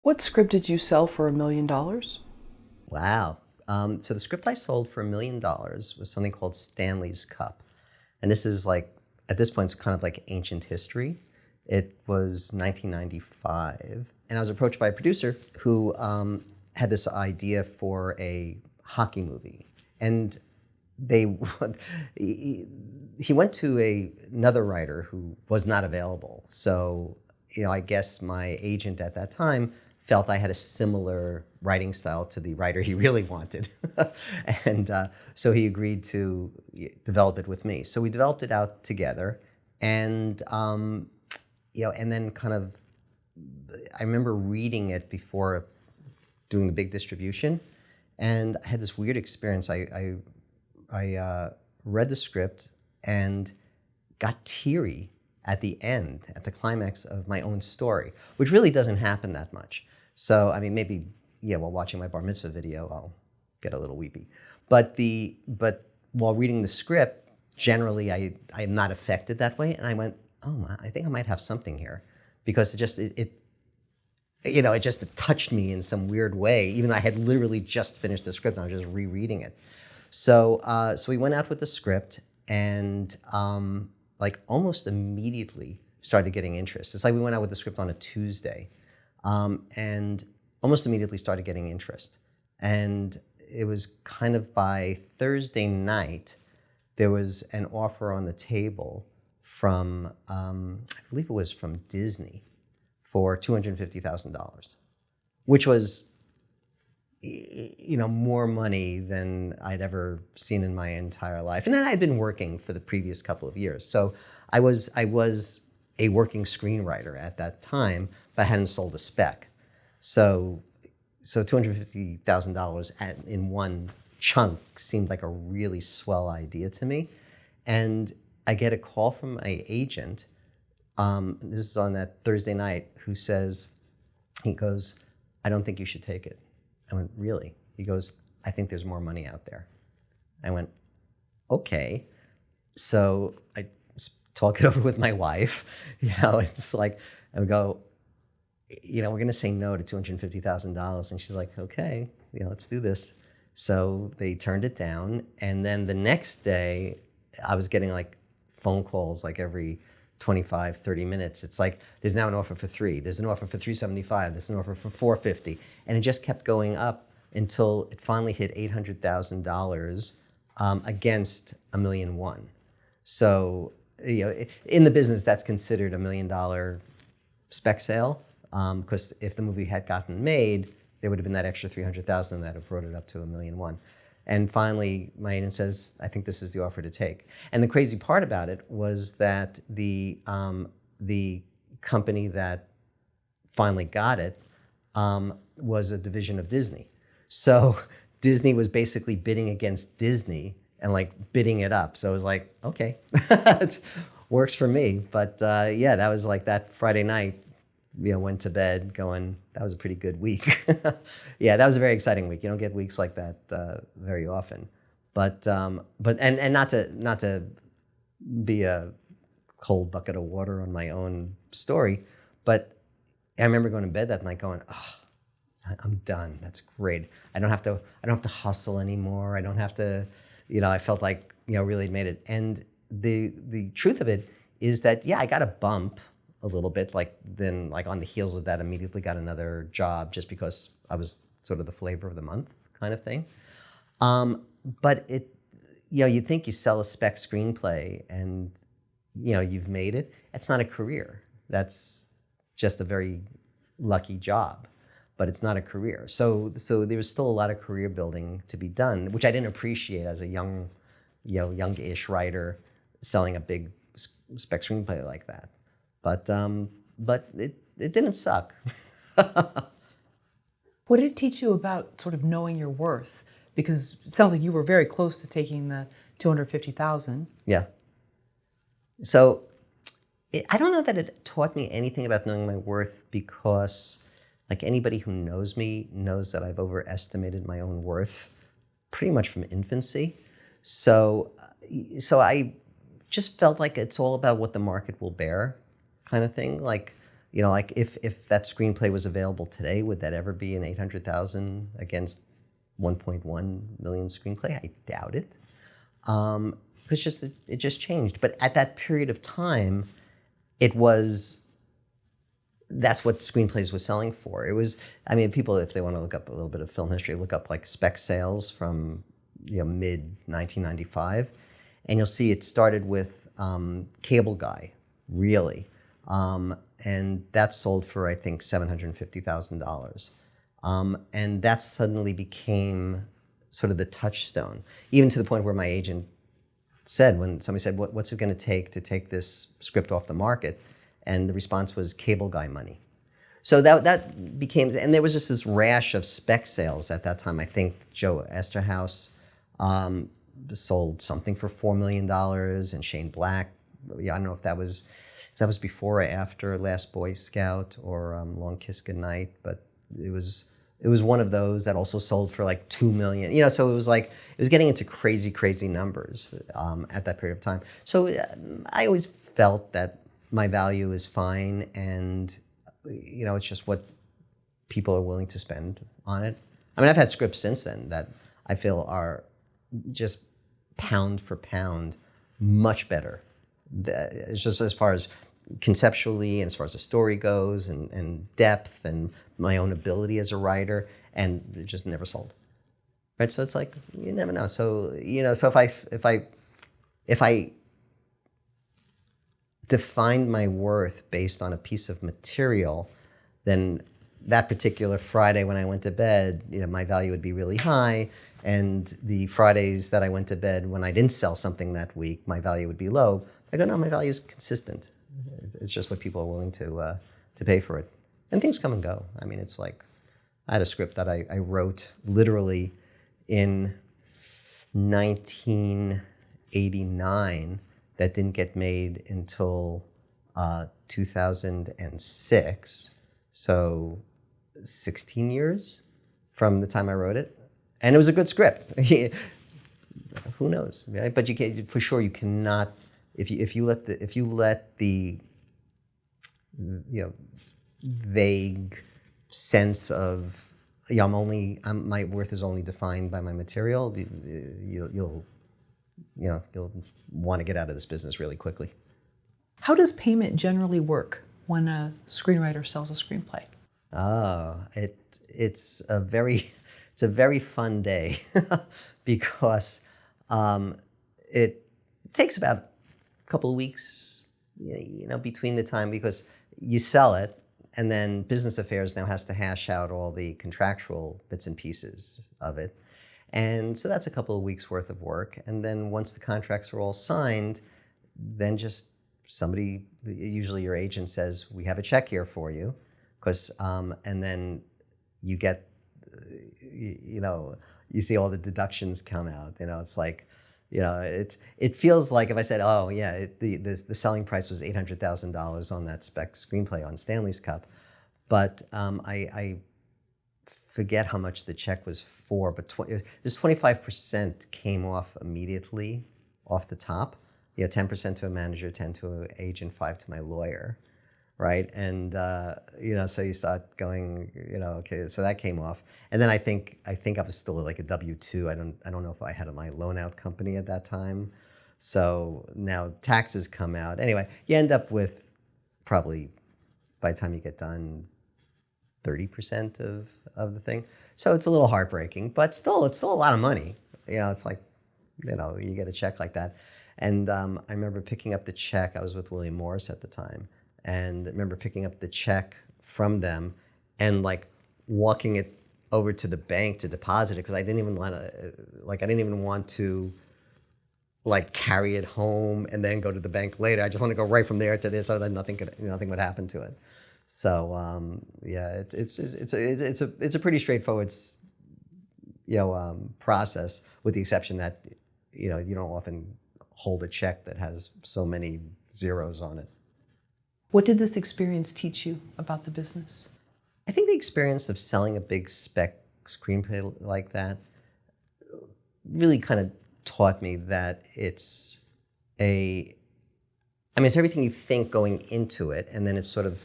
What script did you sell for $1 million? Wow. So the script I sold for $1 million was something called Stanley's Cup. And this is like, at this point, it's kind of like ancient history. It was 1995. And I was approached by a producer who had this idea for a hockey movie. And they, he went to another writer who was not available. So, I guess my agent at that time felt I had a similar writing style to the writer he really wanted. And so he agreed to develop it with me. So we developed it out together. And, and then kind of, I remember reading it before doing the big distribution. And I had this weird experience. I read the script and got teary at the end, at the climax of my own story, which really doesn't happen that much. So, I mean, maybe, while watching my bar mitzvah video, I'll get a little weepy. But while reading the script, generally I am not affected that way. And I went, oh, I think I might have something here. Because it just touched me in some weird way, even though I had literally just finished the script and I was just rereading it. So we went out with the script and almost immediately started getting interest. It's like we went out with the script on a Tuesday and almost immediately started getting interest. And it was kind of by Thursday night, there was an offer on the table from, I believe it was from Disney, for $250,000, which was, more money than I'd ever seen in my entire life. And then I had been working for the previous couple of years. So I was a working screenwriter at that time, but I hadn't sold a spec. So $250,000 in one chunk seemed like a really swell idea to me. And I get a call from my agent, this is on that Thursday night, he goes, I don't think you should take it. I went, really? He goes, I think there's more money out there. I went, okay. So I talk it over with my wife. It's like, I would go, we're going to say no to $250,000. And she's like, okay, let's do this. So they turned it down. And then the next day, I was getting phone calls every 25, 30 minutes. It's like, there's now an offer for $3. There's an offer for $375. There's an offer for $450. And it just kept going up until it finally hit $800,000 against $1.1 million. So, in the business, that's considered $1 million spec sale. Because if the movie had gotten made, there would have been that extra $300,000 that have brought it up to $1.1 million. And finally, my agent says, I think this is the offer to take. And the crazy part about it was that the company that finally got it was a division of Disney. So Disney was basically bidding against Disney and bidding it up. So it was like, okay, it works for me. But that was that Friday night, went to bed going, that was a pretty good week. Yeah, that was a very exciting week. You don't get weeks like that very often. But not to be a cold bucket of water on my own story, but I remember going to bed that night going, oh, I'm done. That's great. I don't have to hustle anymore. I don't have to, I felt really made it. And the truth of it is that, I got a bump a little bit, then on the heels of that, immediately got another job just because I was sort of the flavor of the month kind of thing. But it, you think you sell a spec screenplay and, you've made it. It's not a career. That's just a very lucky job, but it's not a career. So there was still a lot of career building to be done, which I didn't appreciate as a youngish writer selling a big spec screenplay like that. But it didn't suck. What did it teach you about sort of knowing your worth? Because it sounds like you were very close to taking the $250,000. Yeah. So I don't know that it taught me anything about knowing my worth because anybody who knows me knows that I've overestimated my own worth pretty much from infancy. So I just felt like it's all about what the market will bear kind of thing. like if that screenplay was available today, would that ever be an 800,000 against 1.1 million screenplay? I doubt it. It just changed. But at that period of time, that's what screenplays was selling for. It was, I mean, people, if they want to look up a little bit of film history, look up like spec sales from mid 1995, and you'll see it started with Cable Guy, really. And that sold for, I think, $750,000. And that suddenly became sort of the touchstone, even to the point where my agent said, when somebody said, what's it going to take this script off the market? And the response was Cable Guy money. So that became, and there was just this rash of spec sales at that time. I think Joe Esterhaus sold something for $4 million, and Shane Black, I don't know if that was before or after Last Boy Scout or Long Kiss Goodnight, but it was one of those that also sold for like $2 million. So it was getting into crazy numbers at that period of time. So I always felt that my value is fine, and it's just what people are willing to spend on it. I mean, I've had scripts since then that I feel are just pound for pound much better. It's just as far as conceptually and as far as the story goes, and depth and my own ability as a writer, and it just never sold. Right? So it's like, you never know. So, so if I defined my worth based on a piece of material, then that particular Friday when I went to bed, my value would be really high. And the Fridays that I went to bed when I didn't sell something that week, my value would be low. I go, no, my value is consistent. It's just what people are willing to pay for it. And things come and go. I mean, it's like, I had a script that I wrote literally in 1989 that didn't get made until 2006. So 16 years from the time I wrote it. And it was a good script. Who knows? Right? But you can, for sure, you cannot. If you let the vague sense of my worth is only defined by my material, you'll want to get out of this business really quickly. How does payment generally work when a screenwriter sells a screenplay? It's a very fun day because it takes about a couple of weeks, between the time, because you sell it, and then business affairs now has to hash out all the contractual bits and pieces of it. And so that's a couple of weeks worth of work. And then once the contracts are all signed, then just somebody, usually your agent, says, we have a check here for you. And then you get, you see all the deductions come out. It's like, it feels like if I said, oh yeah, the selling price was $800,000 on that spec screenplay on Stanley's Cup, but I forget how much the check was for, but this 25% came off immediately off the top. 10% to a manager, 10 to an agent, 5 to my lawyer, right? And so you start going, okay, so that came off, and then I think I was still like a W-2. I don't know if I had my loan out company at that time. So now taxes come out. Anyway, you end up with probably, by the time you get done, 30% of the thing. So it's a little heartbreaking, but still, it's still a lot of money. It's like, you get a check like that. And I remember picking up the check. I was with William Morris at the time. And I remember picking up the check from them and like walking it over to the bank to deposit it, because I didn't even want to like carry it home and then go to the bank later. I just want to go right from there to there so that nothing would happen to it. So it's a pretty straightforward process, with the exception that you don't often hold a check that has so many zeros on it. What did this experience teach you about the business? I think the experience of selling a big spec screenplay like that really kind of taught me that it's everything you think going into it, and then it's sort of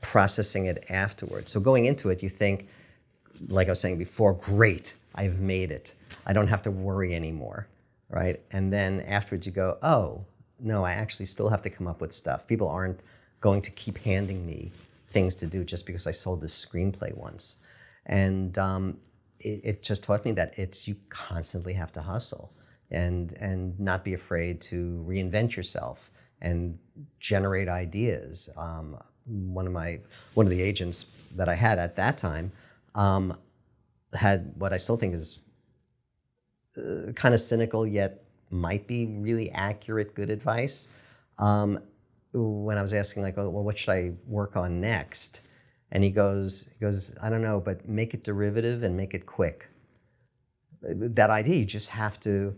processing it afterwards. So going into it, you think, like I was saying before, great, I've made it. I don't have to worry anymore, right? And then afterwards you go, oh, no, I actually still have to come up with stuff. People aren't going to keep handing me things to do just because I sold this screenplay once. And it just taught me that you constantly have to hustle and not be afraid to reinvent yourself and generate ideas. One of the agents that I had at that time had what I still think is kind of cynical yet might be really accurate, good advice. When I was asking, like, oh, well, what should I work on next? And he goes, I don't know, but make it derivative and make it quick. That idea, you just have to.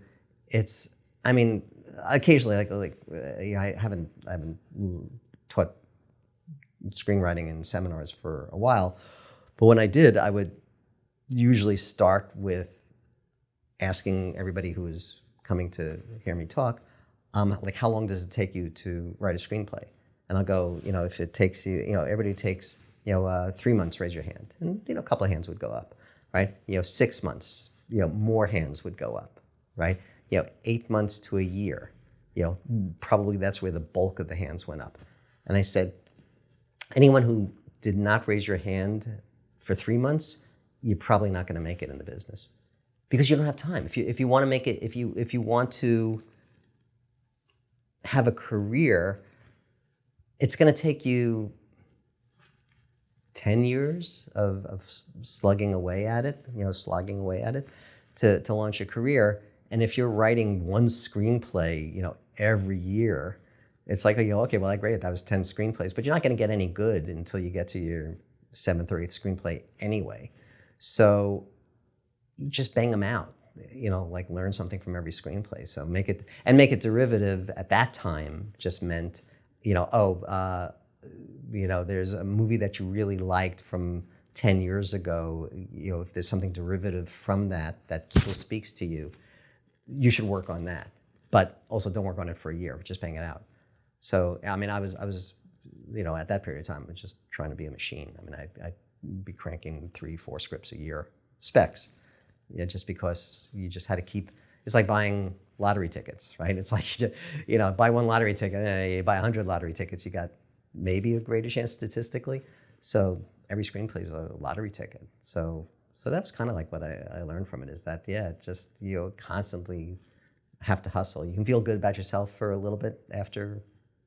I mean, occasionally, I haven't taught screenwriting in seminars for a while, but when I did, I would usually start with asking everybody who was coming to hear me talk, like, how long does it take you to write a screenplay? And I'll go, if it takes you, everybody takes, 3 months, raise your hand. And, a couple of hands would go up, right? 6 months, more hands would go up, right? 8 months to a year, probably that's where the bulk of the hands went up. And I said, anyone who did not raise your hand for 3 months, you're probably not going to make it in the business, because you don't have time. If you want to make it, if you want to have a career, it's going to take you 10 years of slugging away at it, to launch a career. And if you're writing one screenplay, every year, it's like, okay, well, great, that was 10 screenplays, but you're not going to get any good until you get to your 7th or 8th screenplay anyway. So just bang them out, learn something from every screenplay. So make it derivative at that time just meant, there's a movie that you really liked from 10 years ago, if there's something derivative from that still speaks to you, you should work on that. But also don't work on it for a year, just bang it out. So, I mean, I was at that period of time, I was just trying to be a machine. I mean, I'd be cranking 3-4 scripts a year, specs, just because you just had to keep, it's like buying lottery tickets, right? It's like, buy one lottery ticket, you buy 100 lottery tickets, you got maybe a greater chance statistically. So every screenplay is a lottery ticket. So that's kind of like what I learned from it, is that, it's just, you constantly have to hustle. You can feel good about yourself for a little bit after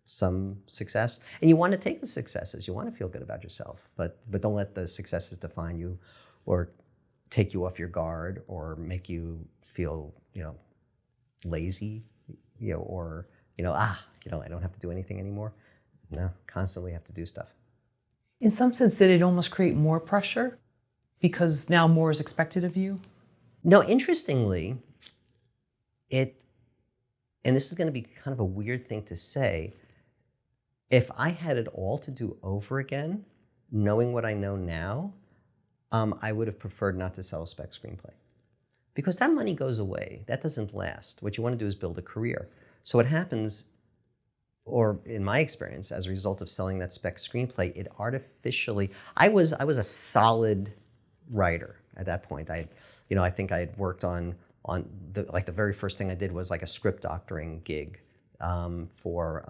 some success, and you want to take the successes. You want to feel good about yourself, but don't let the successes define you or take you off your guard or make you feel, lazy, or, I don't have to do anything anymore. No, constantly have to do stuff. In some sense, did it almost create more pressure because now more is expected of you? No, interestingly, and this is going to be kind of a weird thing to say, if I had it all to do over again, knowing what I know now, I would have preferred not to sell a spec screenplay. Because that money goes away. That doesn't last. What you want to do is build a career. So what happens, or in my experience, as a result of selling that spec screenplay, it artificially, I was a solid writer at that point. I think I had worked on the very first thing I did was like a script doctoring gig for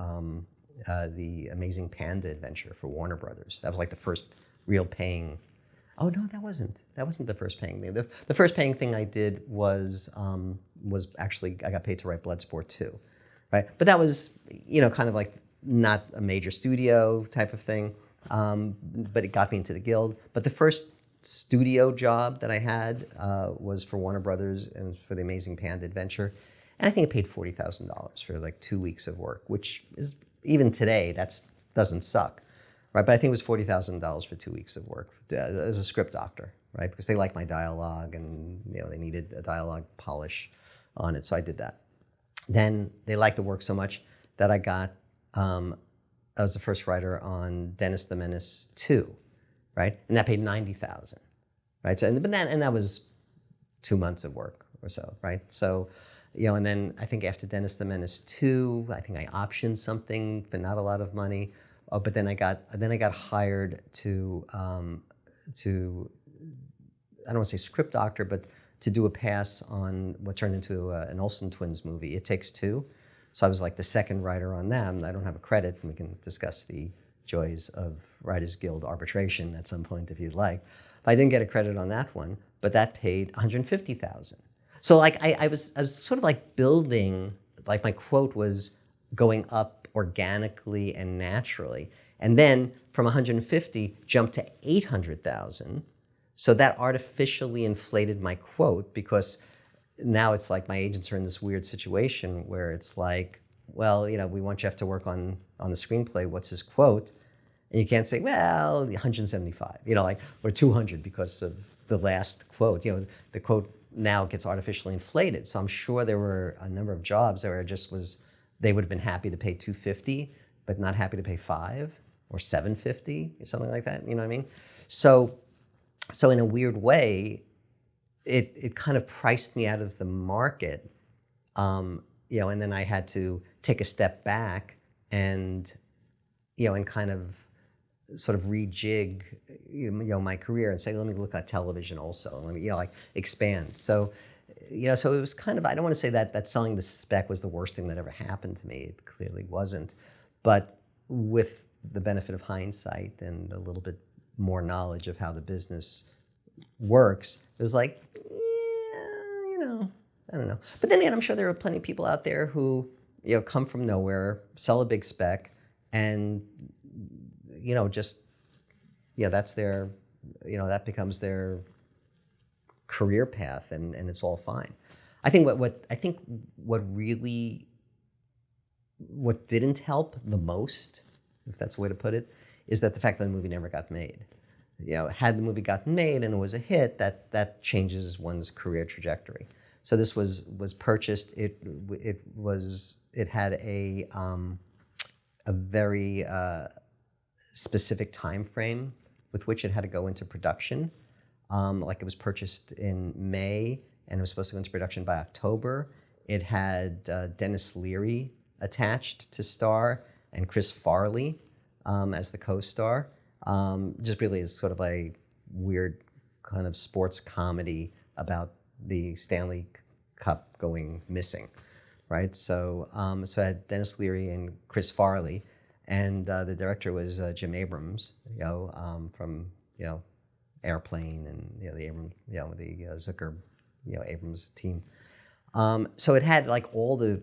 the Amazing Panda adventure for Warner Brothers. That was like the first real paying. Oh no, that wasn't the first paying thing. The first paying thing I did was actually I got paid to write Bloodsport 2, right? But that was kind of like not a major studio type of thing, but it got me into the Guild. But the first studio job that I had was for Warner Brothers and for the Amazing Panda adventure, and I think it paid $40,000 for like 2 weeks of work, which is, even today, that doesn't suck, right? But I think it was $40,000 for 2 weeks of work as a script doctor, right? Because they liked my dialogue and they needed a dialogue polish on it, so I did that. Then they liked the work so much that I was the first writer on Dennis the Menace 2, right? And that paid $90,000, right? So, and that was 2 months of work or so, right? So, and then I think after Dennis the Menace 2, I think I optioned something for not a lot of money Oh, but then I got hired to I don't want to say script doctor, but to do a pass on what turned into an Olsen Twins movie, It Takes Two. So I was like the second writer on that, and I don't have a credit, and we can discuss the joys of Writers Guild arbitration at some point if you'd like. But I didn't get a credit on that one, but that paid $150,000. So like I was sort of like building, like my quote was going up organically and naturally, and then from 150 jumped to 800,000. So that artificially inflated my quote, because now it's like my agents are in this weird situation where it's like, well, we want Jeff to work on the screenplay. What's his quote? And you can't say, well, 175, or 200 because of the last quote. The quote now gets artificially inflated. So I'm sure there were a number of jobs where it just was, they would have been happy to pay 250, but not happy to pay 5 or 750 or something like that. You know what I mean? So in a weird way, it kind of priced me out of the market, and then I had to take a step back and, and kind of sort of rejig, my career and say, let me look at television also, let me, expand. So, so it was kind of, I don't want to say that selling the spec was the worst thing that ever happened to me. It clearly wasn't, but with the benefit of hindsight and a little bit more knowledge of how the business works, it was like, I don't know. But then again, I'm sure there are plenty of people out there who, come from nowhere, sell a big spec, and, that's their, that becomes their career path, and it's all fine. I think what didn't help the most, if that's the way to put it, is that the fact that the movie never got made. Had the movie gotten made and it was a hit, that changes one's career trajectory. So this was purchased. It had a very specific time frame with which it had to go into production. Like it was purchased in May and it was supposed to go into production by October. It had Dennis Leary attached to star and Chris Farley as the co-star. Just really is sort of a weird kind of sports comedy about the Stanley Cup going missing, right? So so I had Dennis Leary and Chris Farley, and the director was Jim Abrams, from Airplane and the Abrams, the Zucker, Abrams team. So it had like all the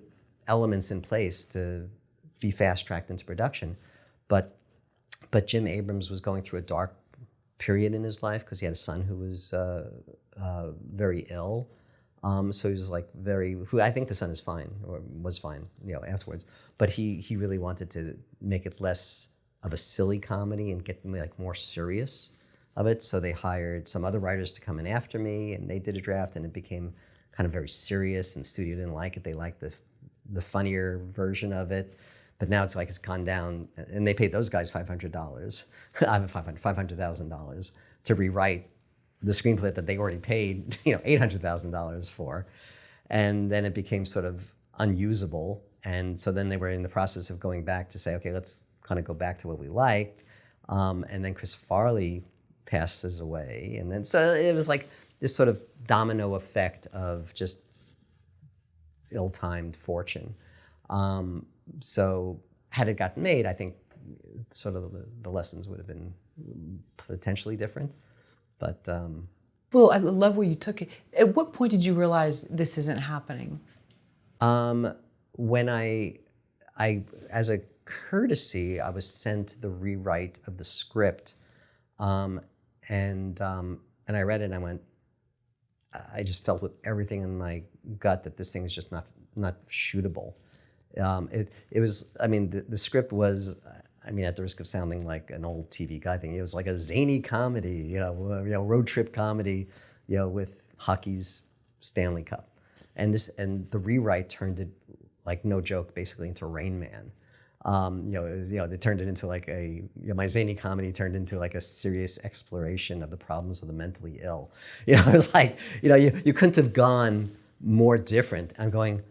elements in place to be fast-tracked into production, but Jim Abrams was going through a dark period in his life because he had a son who was very ill. So he was like who I think the son is fine, or was fine, afterwards. But he really wanted to make it less of a silly comedy and get like more serious of it. So they hired some other writers to come in after me, and they did a draft, and it became kind of very serious, and the studio didn't like it. They liked the funnier version of it. But now it's like it's gone down, and they paid those guys $500,000 to rewrite the screenplay that they already paid, $800,000 for, and then it became sort of unusable. And so then they were in the process of going back to say, okay, let's kind of go back to what we liked. And then Chris Farley passes away, and then so it was like this sort of domino effect of just ill-timed fortune. So had it gotten made, I think sort of the lessons would have been potentially different. But well, I love where you took it. At what point did you realize this isn't happening? When I as a courtesy, I was sent the rewrite of the script, and I read it and I went, I just felt with everything in my gut that this thing is just not shootable. It was, I mean, the script was, I mean, at the risk of sounding like an old TV guy thing, it was like a zany comedy, road trip comedy, with hockey's Stanley Cup, and the rewrite turned it, like no joke, basically into Rain Man. They turned it into like my zany comedy turned into like a serious exploration of the problems of the mentally ill. It was like, you couldn't have gone more different. I'm going,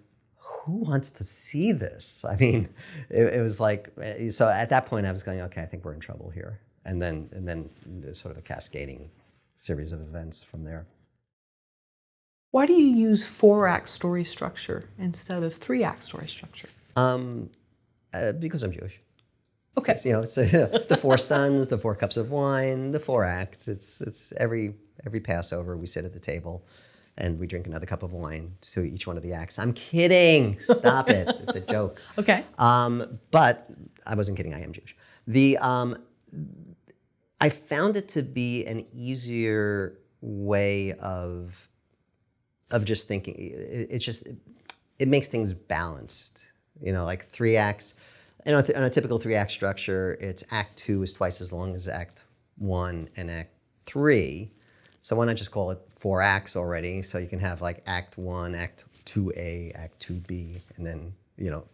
who wants to see this? I mean, it was like, so at that point I was going, okay, I think we're in trouble here. And then there's sort of a cascading series of events from there. Why do you use 4-act story structure instead of 3-act story structure? Because I'm Jewish. Okay. It's, it's the 4 sons, the 4 cups of wine, the 4 acts. It's every Passover we sit at the table and we drink another cup of wine to each one of the acts. I'm kidding. Stop it. It's a joke. Okay. But I wasn't kidding. I am Jewish. I found it to be an easier way of just thinking. It makes things balanced. Like 3 acts. On a typical 3-act structure, it's Act 2 is twice as long as Act 1 and Act 3. So why not just call it 4 acts already? So you can have like Act 1, Act 2A, Act 2B, and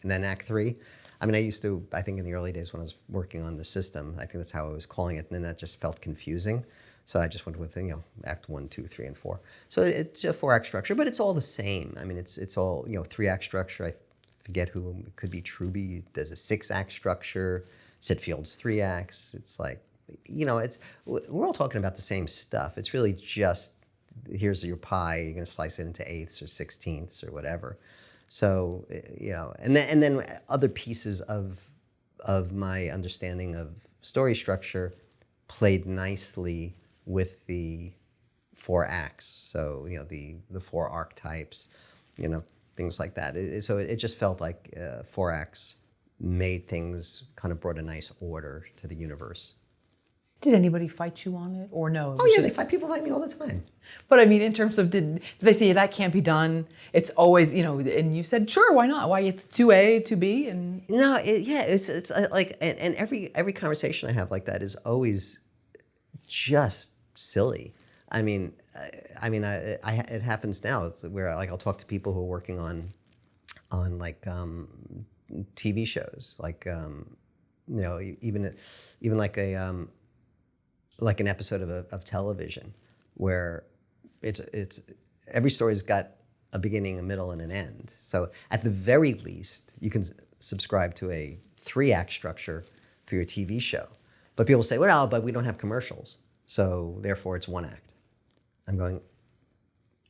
then Act 3. I mean, I think in the early days when I was working on the system, I think that's how I was calling it, and then that just felt confusing. So I just went with, Act 1, 2, 3, and 4. So it's a 4-act structure, but it's all the same. I mean, it's all, 3-act structure. I forget who it could be. Truby does a 6-act structure. Sitfield's 3 acts. It's like, we're all talking about the same stuff. It's really just, here's your pie. You're going to slice it into 8ths or 16ths or whatever. So, and then other pieces of my understanding of story structure played nicely with the 4 acts. So, the 4 archetypes, things like that. So it just felt like 4 acts made things, kind of brought a nice order to the universe. Did anybody fight you on it, or no? Oh yeah, people fight me all the time. But I mean, in terms of, did they say that can't be done? It's always, and you said, sure, why not? Why, it's 2A, 2B, and no, it's like, and every conversation I have like that is always just silly. I mean, it happens now where like I'll talk to people who are working on like TV shows, like even like an episode of television where it's every story's got a beginning, a middle, and an end. So at the very least, you can subscribe to a 3-act structure for your TV show. But people say, well, but we don't have commercials, so therefore it's 1 act. I'm going,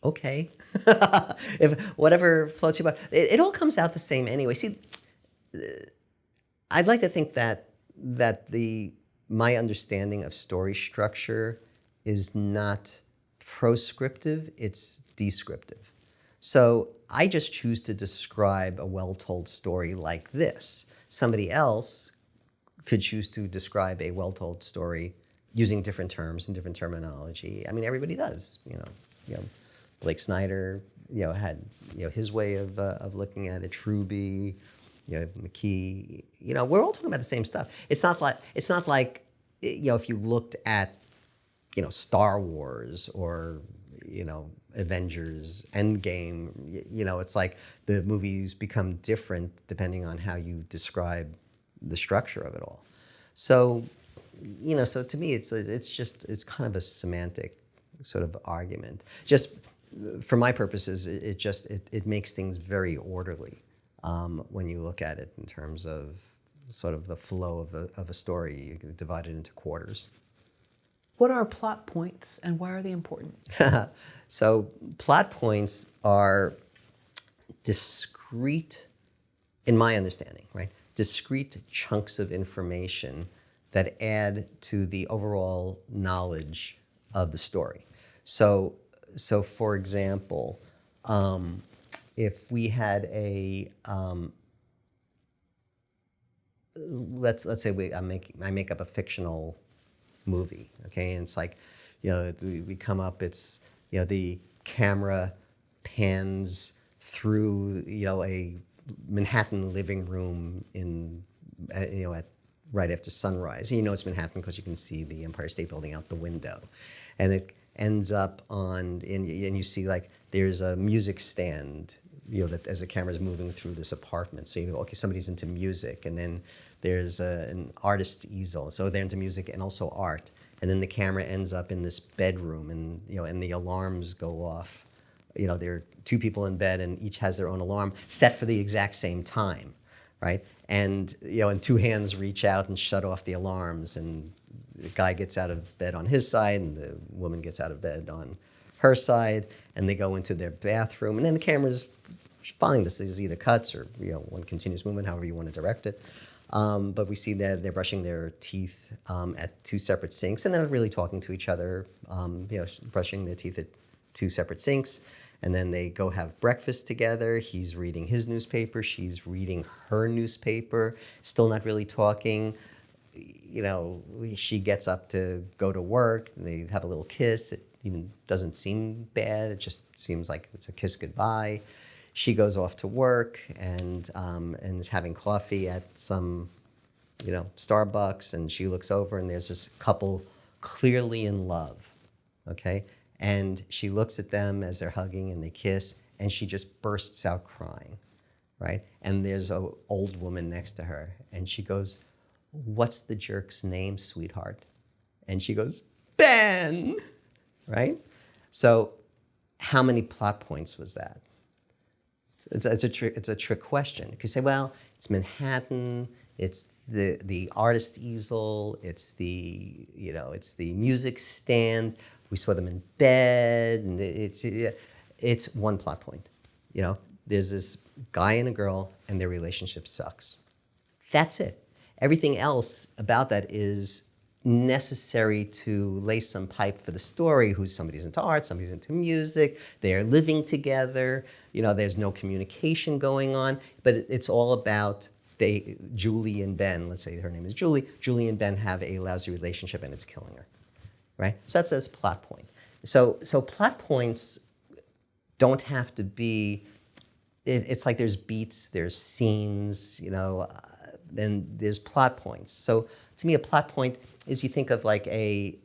okay. If whatever floats your boat, it all comes out the same anyway. See, I'd like to think that my understanding of story structure is not proscriptive, it's descriptive. So I just choose to describe a well-told story like this. Somebody else could choose to describe a well-told story using different terms and different terminology. I mean, everybody does. Blake Snyder, had his way of looking at it. Truby, McKee. We're all talking about the same stuff. It's not like if you looked at Star Wars or Avengers Endgame. It's like the movies become different depending on how you describe the structure of it all. So. So to me, it's kind of a semantic sort of argument. Just for my purposes, it makes things very orderly when you look at it in terms of sort of the flow of a story. You can divide it into quarters. What are plot points and why are they important? So plot points are discrete, in my understanding, right? Discrete chunks of information that add to the overall knowledge of the story. So for example, if we had a let's say I make up a fictional movie, okay, and it's like we come up, it's the camera pans through a Manhattan living room in at right after sunrise. And it's Manhattan because you can see the Empire State Building out the window. And it ends up and you see like there's a music stand, that as the camera's moving through this apartment. So okay, somebody's into music. And then there's an artist's easel. So they're into music and also art. And then the camera ends up in this bedroom and, and the alarms go off there are two people in bed and each has their own alarm set for the exact same time, right? And, and two hands reach out and shut off the alarms, and the guy gets out of bed on his side and the woman gets out of bed on her side, and they go into their bathroom, and then the camera's following this. Is either cuts or, one continuous movement, however you want to direct it. But we see that they're brushing their teeth at two separate sinks, and they're really talking to each other, brushing their teeth at two separate sinks. And then they go have breakfast together. He's reading his newspaper. She's reading her newspaper. Still not really talking. She gets up to go to work. And they have a little kiss. It even doesn't seem bad. It just seems like it's a kiss goodbye. She goes off to work and is having coffee at some, Starbucks. And she looks over and there's this couple clearly in love, okay? And she looks at them as they're hugging and they kiss, and she just bursts out crying, right? And there's an old woman next to her, and she goes, "What's the jerk's name, sweetheart?" And she goes, "Ben," right? So how many plot points was that? It's a trick question. You could say, well, it's Manhattan, it's the artist's easel, it's the music stand. We saw them in bed, and it's one plot point. There's this guy and a girl, and their relationship sucks. That's it. Everything else about that is necessary to lay some pipe for the story. Somebody's into art, somebody's into music. They are living together. There's no communication going on, but it's all about Julie and Ben. Let's say her name is Julie. Julie and Ben have a lousy relationship, and it's killing her. Right? So that's plot point. So plot points don't have to be, it's like there's beats, there's scenes, then there's plot points. So to me, a plot point is you think of like a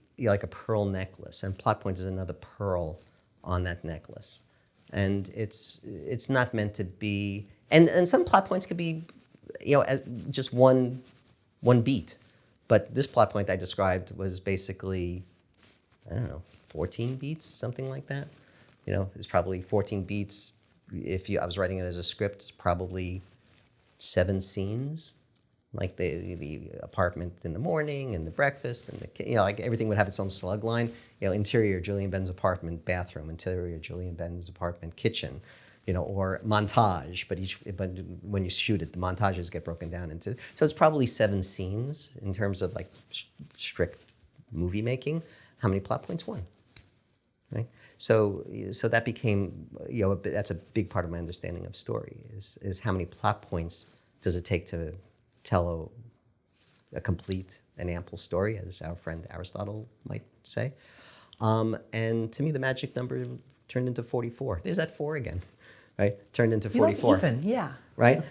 pearl necklace, and plot point is another pearl on that necklace. And it's not meant to be, and some plot points could be, just one beat. But this plot point I described was basically, 14 beats, something like that. It's probably 14 beats. I was writing it as a script, it's probably 7 scenes, like the apartment in the morning and the breakfast and like everything would have its own slug line. Interior Julie and Ben's apartment bathroom, interior Julie and Ben's apartment kitchen, or montage. But when you shoot it, the montages get broken down into. So it's probably 7 scenes in terms of like strict movie making. How many plot points? 1. Right? So that became, that's a big part of my understanding of story is how many plot points does it take to tell a complete and ample story, as our friend Aristotle might say. And to me, the magic number turned into 44. There's that 4 again, right? Turned into 44. Even, yeah. Right?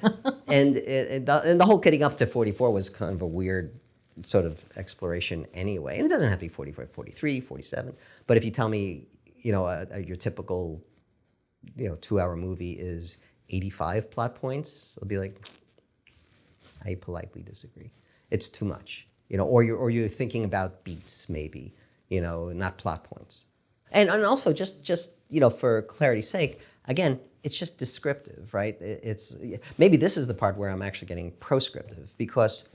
and the whole getting up to 44 was kind of a weird sort of exploration anyway. And it doesn't have to be 44, 43, 47. But if you tell me, your typical, 2-hour movie is 85 plot points, I'll be like, I politely disagree. It's too much, or you're thinking about beats maybe, not plot points. And also just for clarity's sake, again, it's just descriptive, right? It's maybe this is the part where I'm actually getting proscriptive, because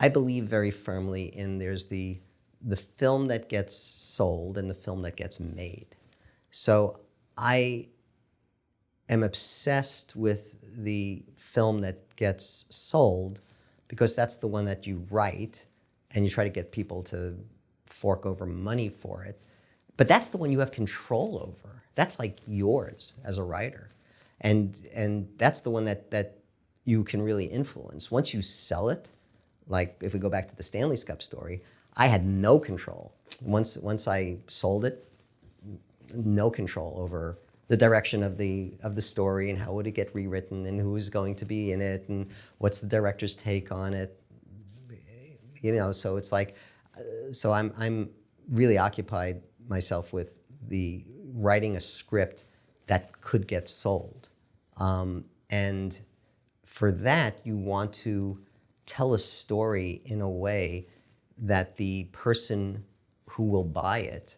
I believe very firmly in there's the film that gets sold and the film that gets made. So I am obsessed with the film that gets sold because that's the one that you write and you try to get people to fork over money for it. But that's the one you have control over. That's like yours as a writer. And that's the one that you can really influence. Once you sell it, like if we go back to the Stanley's Cup story, I had no control. Once I sold it, no control over the direction of the story and how would it get rewritten and who was going to be in it and what's the director's take on it. So it's like, so I'm really occupied myself with the writing a script that could get sold. And for that, you want to tell a story in a way that the person who will buy it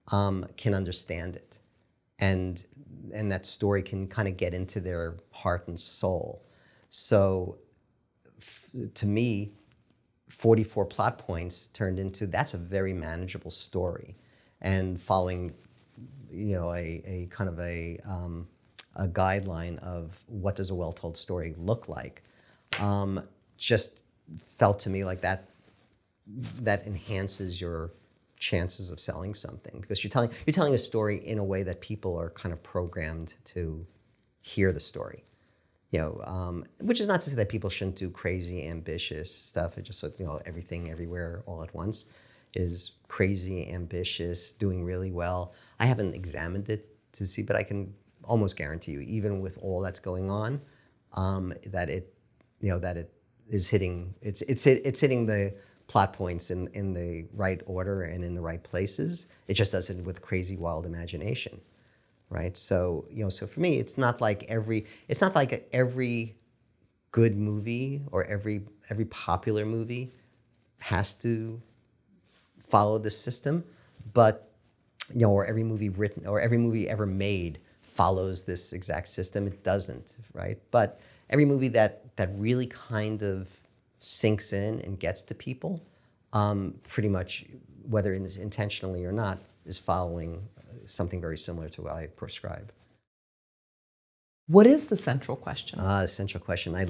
can understand it. and that story can kind of get into their heart and soul. So to me, 44 plot points turned into, that's a very manageable story, and following, a kind of a guideline of what does a well-told story look like, just felt to me like that enhances your chances of selling something, because you're telling a story in a way that people are kind of programmed to hear the story. Which is not to say that people shouldn't do crazy, ambitious stuff. It just so everything, everywhere, all at once is crazy, ambitious, doing really well. I haven't examined it to see, but I can almost guarantee you, even with all that's going on, that it is hitting. It's hitting the plot points in the right order and in the right places. It just does it with crazy, wild imagination. Right, so so for me, it's not like every good movie or every popular movie has to follow this system, but or every movie written or every movie ever made follows this exact system. It doesn't, right? But every movie that really kind of sinks in and gets to people, pretty much, whether it's intentionally or not, is following something very similar to what I prescribe. What is the central question? The central question. I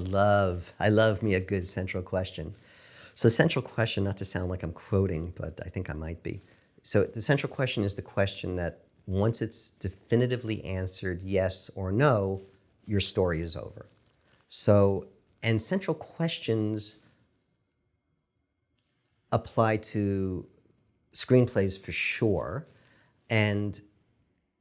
love me a good central question. So the central question, not to sound like I'm quoting, but I think I might be. So the central question is the question that once it's definitively answered yes or no, your story is over. So, and central questions apply to screenplays for sure, and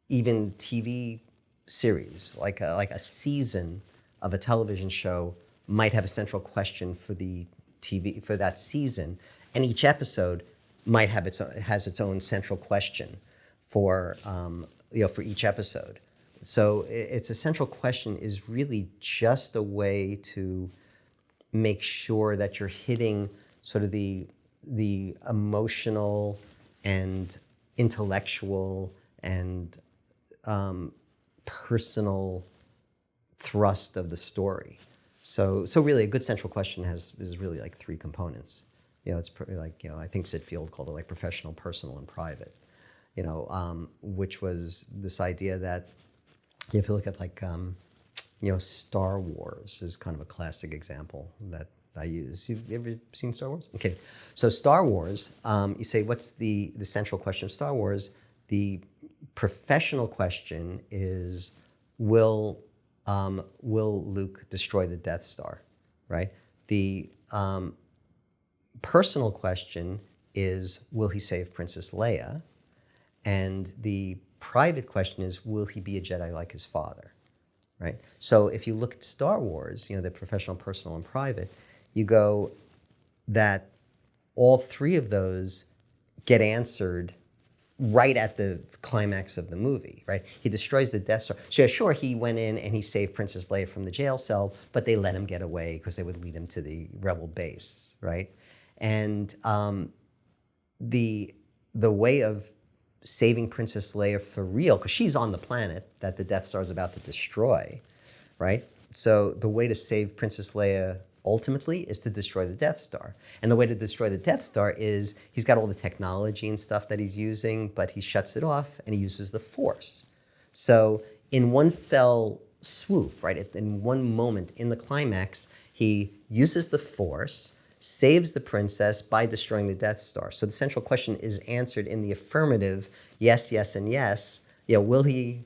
even TV series, like a season of a television show might have a central question for the TV for that season, and each episode might have has its own central question for for each episode. So it's a central question is really just a way to make sure that you're hitting sort of the emotional and intellectual and personal thrust of the story. So really, a good central question is really like three components. It's like I think Sid Field called it like professional, personal, and private. Which was this idea that if you look at like Star Wars is kind of a classic example that I use. You've ever seen Star Wars? Okay, so Star Wars. You say, what's the central question of Star Wars? The professional question is, will Luke destroy the Death Star, right? The personal question is, will he save Princess Leia? And the private question is, will he be a Jedi like his father, right? So if you look at Star Wars, the professional, personal, and private, you go that all three of those get answered right at the climax of the movie, right? He destroys the Death Star. So sure, he went in and he saved Princess Leia from the jail cell, but they let him get away because they would lead him to the rebel base, right? And the way of saving Princess Leia for real, because she's on the planet that the Death Star is about to destroy, right? So the way to save Princess Leia ultimately is to destroy the Death Star. And the way to destroy the Death Star is he's got all the technology and stuff that he's using, but he shuts it off and he uses the Force. So in one fell swoop, right, in one moment in the climax, he uses the Force, saves the princess by destroying the Death Star. So the central question is answered in the affirmative, yes, yes, and yes. Will he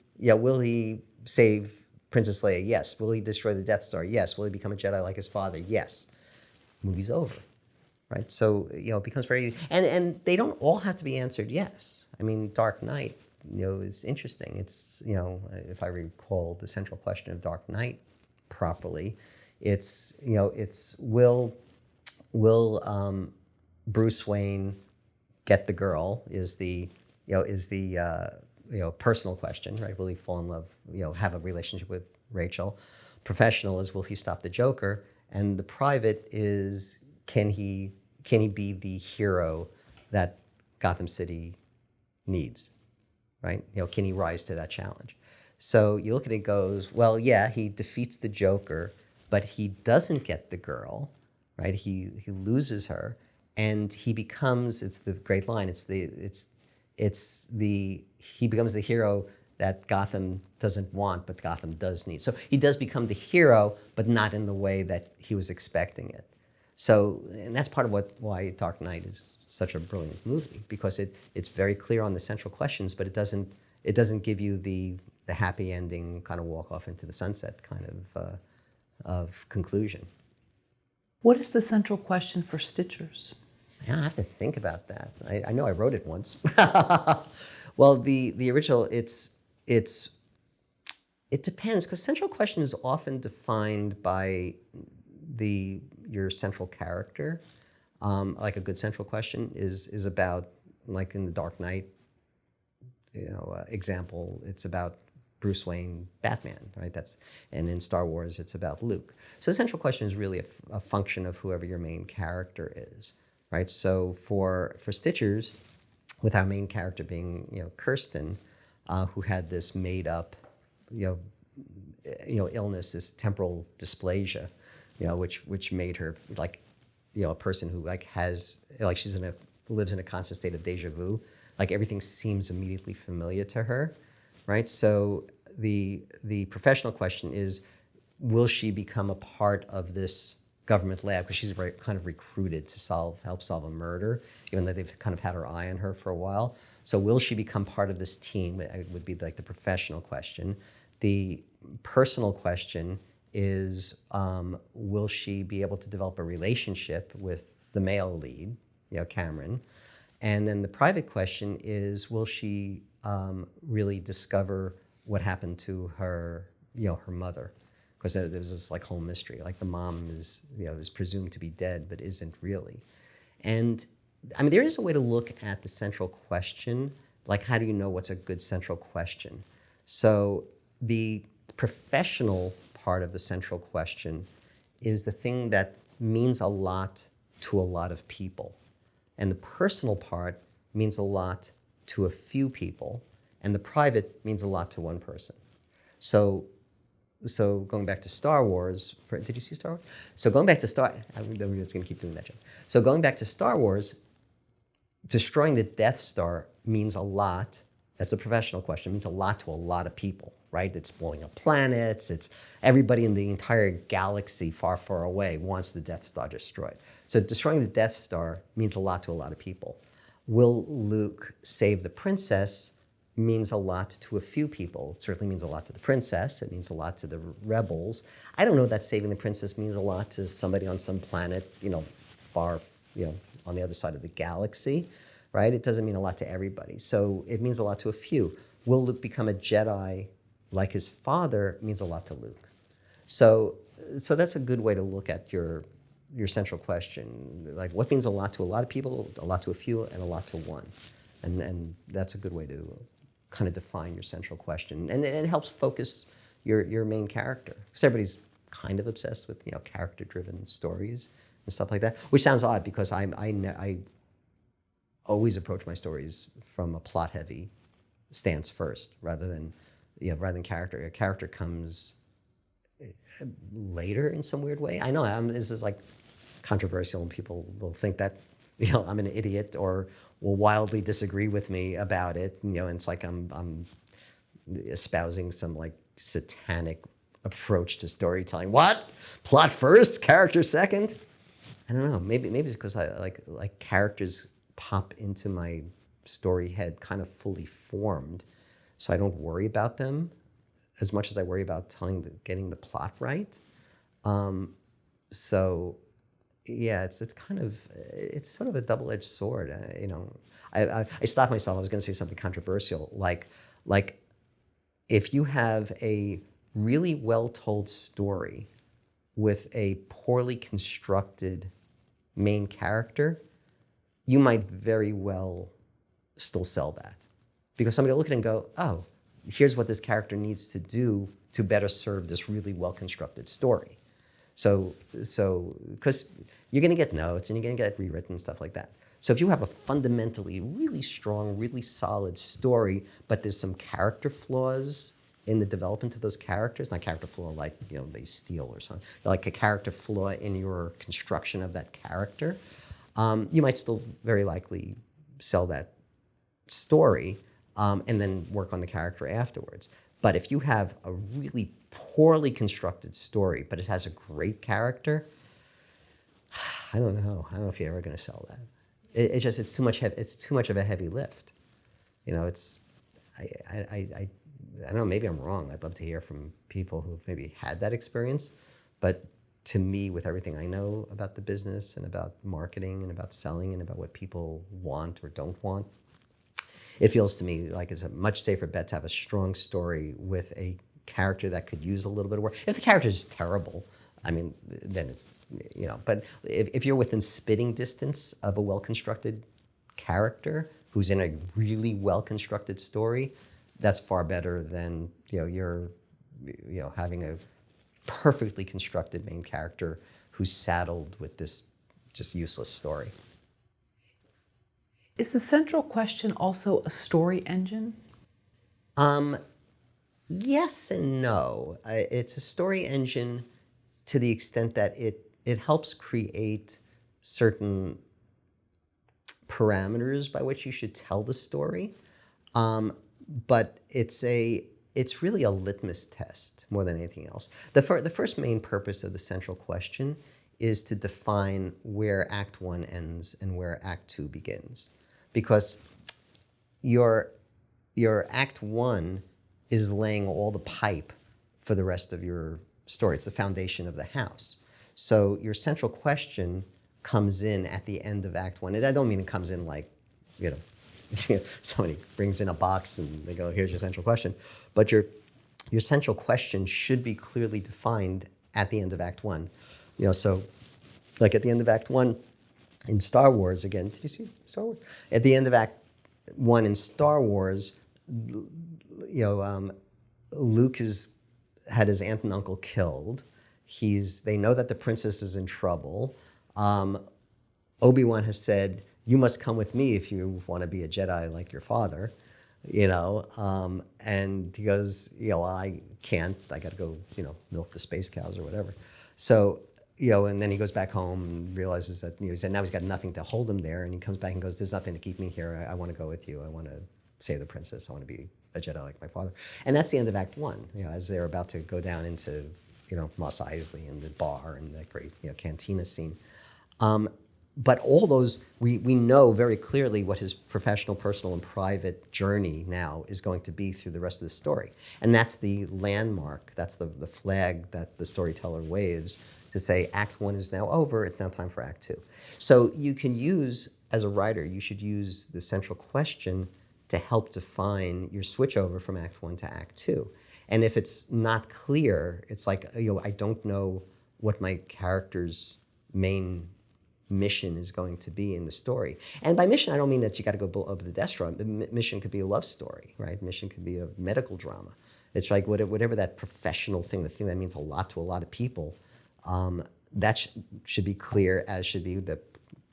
save Princess Leia? Yes. Will he destroy the Death Star? Yes. Will he become a Jedi like his father? Yes. Movie's over, right? So, it becomes very, and they don't all have to be answered yes. I mean, Dark Knight, is interesting. It's, if I recall the central question of Dark Knight properly, it's will Bruce Wayne get the girl is the personal question, right? Will he fall in love, have a relationship with Rachel? Professional is, will he stop the Joker? And the private is, can he be the hero that Gotham City needs, right? Can he rise to that challenge? So you look at it and goes, well, yeah, he defeats the Joker, but he doesn't get the girl, right? He loses her, and he becomes, it's the great line, he becomes the hero that Gotham doesn't want, but Gotham does need. So he does become the hero, but not in the way that he was expecting it. So, and that's part of why Dark Knight is such a brilliant movie, because it's very clear on the central questions, but it doesn't give you the happy ending kind of walk off into the sunset kind of conclusion. What is the central question for Stitchers? I have to think about that. I know I wrote it once. Well, the original, it depends, because central question is often defined by your central character. Like a good central question is about, like in the Dark Knight, example, it's about Bruce Wayne, Batman, right? And in Star Wars, it's about Luke. So the central question is really a function of whoever your main character is, right? So for Stitchers, with our main character being, Kirsten, who had this made up, illness, this temporal dysplasia, which made her like, a person who lives in a constant state of deja vu. Like everything seems immediately familiar to her, right? So the professional question is, will she become a part of this government lab? Because she's kind of recruited to help solve a murder, even though they've kind of had her eye on her for a while. So will she become part of this team? It would be like the professional question. The personal question is, will she be able to develop a relationship with the male lead, Cameron? And then the private question is, will she really discover what happened to her, her mother? Because there's this like whole mystery. Like the mom is presumed to be dead, but isn't really. And I mean, there is a way to look at the central question. Like, how do you know what's a good central question? So the professional part of the central question is the thing that means a lot to a lot of people. And the personal part means a lot to a few people. And the private means a lot to one person. So going back to Star Wars, did you see Star Wars? So going back to I'm just going to keep doing that joke. So going back to Star Wars, destroying the Death Star means a lot. That's a professional question. It means a lot to a lot of people, right? It's blowing up planets. It's everybody in the entire galaxy far, far away wants the Death Star destroyed. So destroying the Death Star means a lot to a lot of people. Will Luke save the princess means a lot to a few people. It certainly means a lot to the princess. It means a lot to the rebels. I don't know that saving the princess means a lot to somebody on some planet, far, on the other side of the galaxy, right? It doesn't mean a lot to everybody. So it means a lot to a few. Will Luke become a Jedi like his father means a lot to Luke. So that's a good way to look at your central question. Like, what means a lot to a lot of people, a lot to a few, and a lot to one. And that's a good way to kind of define your central question. And it helps focus your main character. Because everybody's kind of obsessed with, character-driven stories and stuff like that, which sounds odd because I always approach my stories from a plot-heavy stance first, rather than character. A character comes later in some weird way. I know this is like controversial, and people will think that I'm an idiot or will wildly disagree with me about it. And it's like I'm espousing some like satanic approach to storytelling. What? Plot first, character second? I don't know. Maybe it's because I like characters pop into my story head kind of fully formed, so I don't worry about them as much as I worry about getting the plot right. So yeah, it's sort of a double-edged sword. I stopped myself. I was going to say something controversial, like if you have a really well-told story with a poorly constructed main character, you might very well still sell that. Because somebody will look at it and go, oh, here's what this character needs to do to better serve this really well-constructed story. So because you're going to get notes and you're going to get rewritten and stuff like that. So if you have a fundamentally really strong, really solid story, but there's some character flaws in the development of those characters, not character flaw like, you know, they steal or something, like a character flaw in your construction of that character, you might still very likely sell that story and then work on the character afterwards. But if you have a really poorly constructed story, but it has a great character, I don't know. I don't know if you're ever going to sell that. It's too much. It's too much of a heavy lift. You know, I don't know. Maybe I'm wrong. I'd love to hear from people who've maybe had that experience. But to me, with everything I know about the business and about marketing and about selling and about what people want or don't want, it feels to me like it's a much safer bet to have a strong story with a character that could use a little bit of work. If the character is terrible, I mean, then it's, you know, but if you're within spitting distance of a well-constructed character who's in a really well-constructed story, that's far better than, you know, having a perfectly constructed main character who's saddled with this just useless story. Is the central question also a story engine? Yes and no. It's a story engine to the extent that it helps create certain parameters by which you should tell the story. But it's really a litmus test more than anything else. The first main purpose of the central question is to define where Act 1 ends and where Act 2 begins. Because your Act 1 is laying all the pipe for the rest of your story. It's the foundation of the house. So your central question comes in at the end of Act 1. And I don't mean it comes in like, you know, somebody brings in a box and they go, here's your central question. But your central question should be clearly defined at the end of Act 1. You know, so like at the end of Act 1 in Star Wars, again, did you see Star Wars? At the end of Act 1 in Star Wars, you know, Luke had his aunt and uncle killed. They know that the princess is in trouble. Obi-Wan has said, you must come with me if you want to be a Jedi like your father, you know. And he goes, you know, well, I can't. I got to go, you know, milk the space cows or whatever. So, you know, and then he goes back home and realizes that, you know, now he's got nothing to hold him there. And he comes back and goes, there's nothing to keep me here. I want to go with you. I want to save the princess. I want to be a Jedi like my father. And that's the end of Act 1, you know, as they're about to go down into, you know, Mos Eisley and the bar and that great, you know, cantina scene. But all those, we know very clearly what his professional, personal, and private journey now is going to be through the rest of the story. And that's the landmark, that's the flag that the storyteller waves to say Act 1 is now over, it's now time for Act 2. So you can use, as a writer, you should use the central question to help define your switch over from Act 1 to Act 2. And if it's not clear, it's like, you know, I don't know what my character's main mission is going to be in the story. And by mission, I don't mean that you got to go blow up the Death Star. The mission could be a love story, right? Mission could be a medical drama. It's like whatever that professional thing, the thing that means a lot to a lot of people, that should be clear, as should be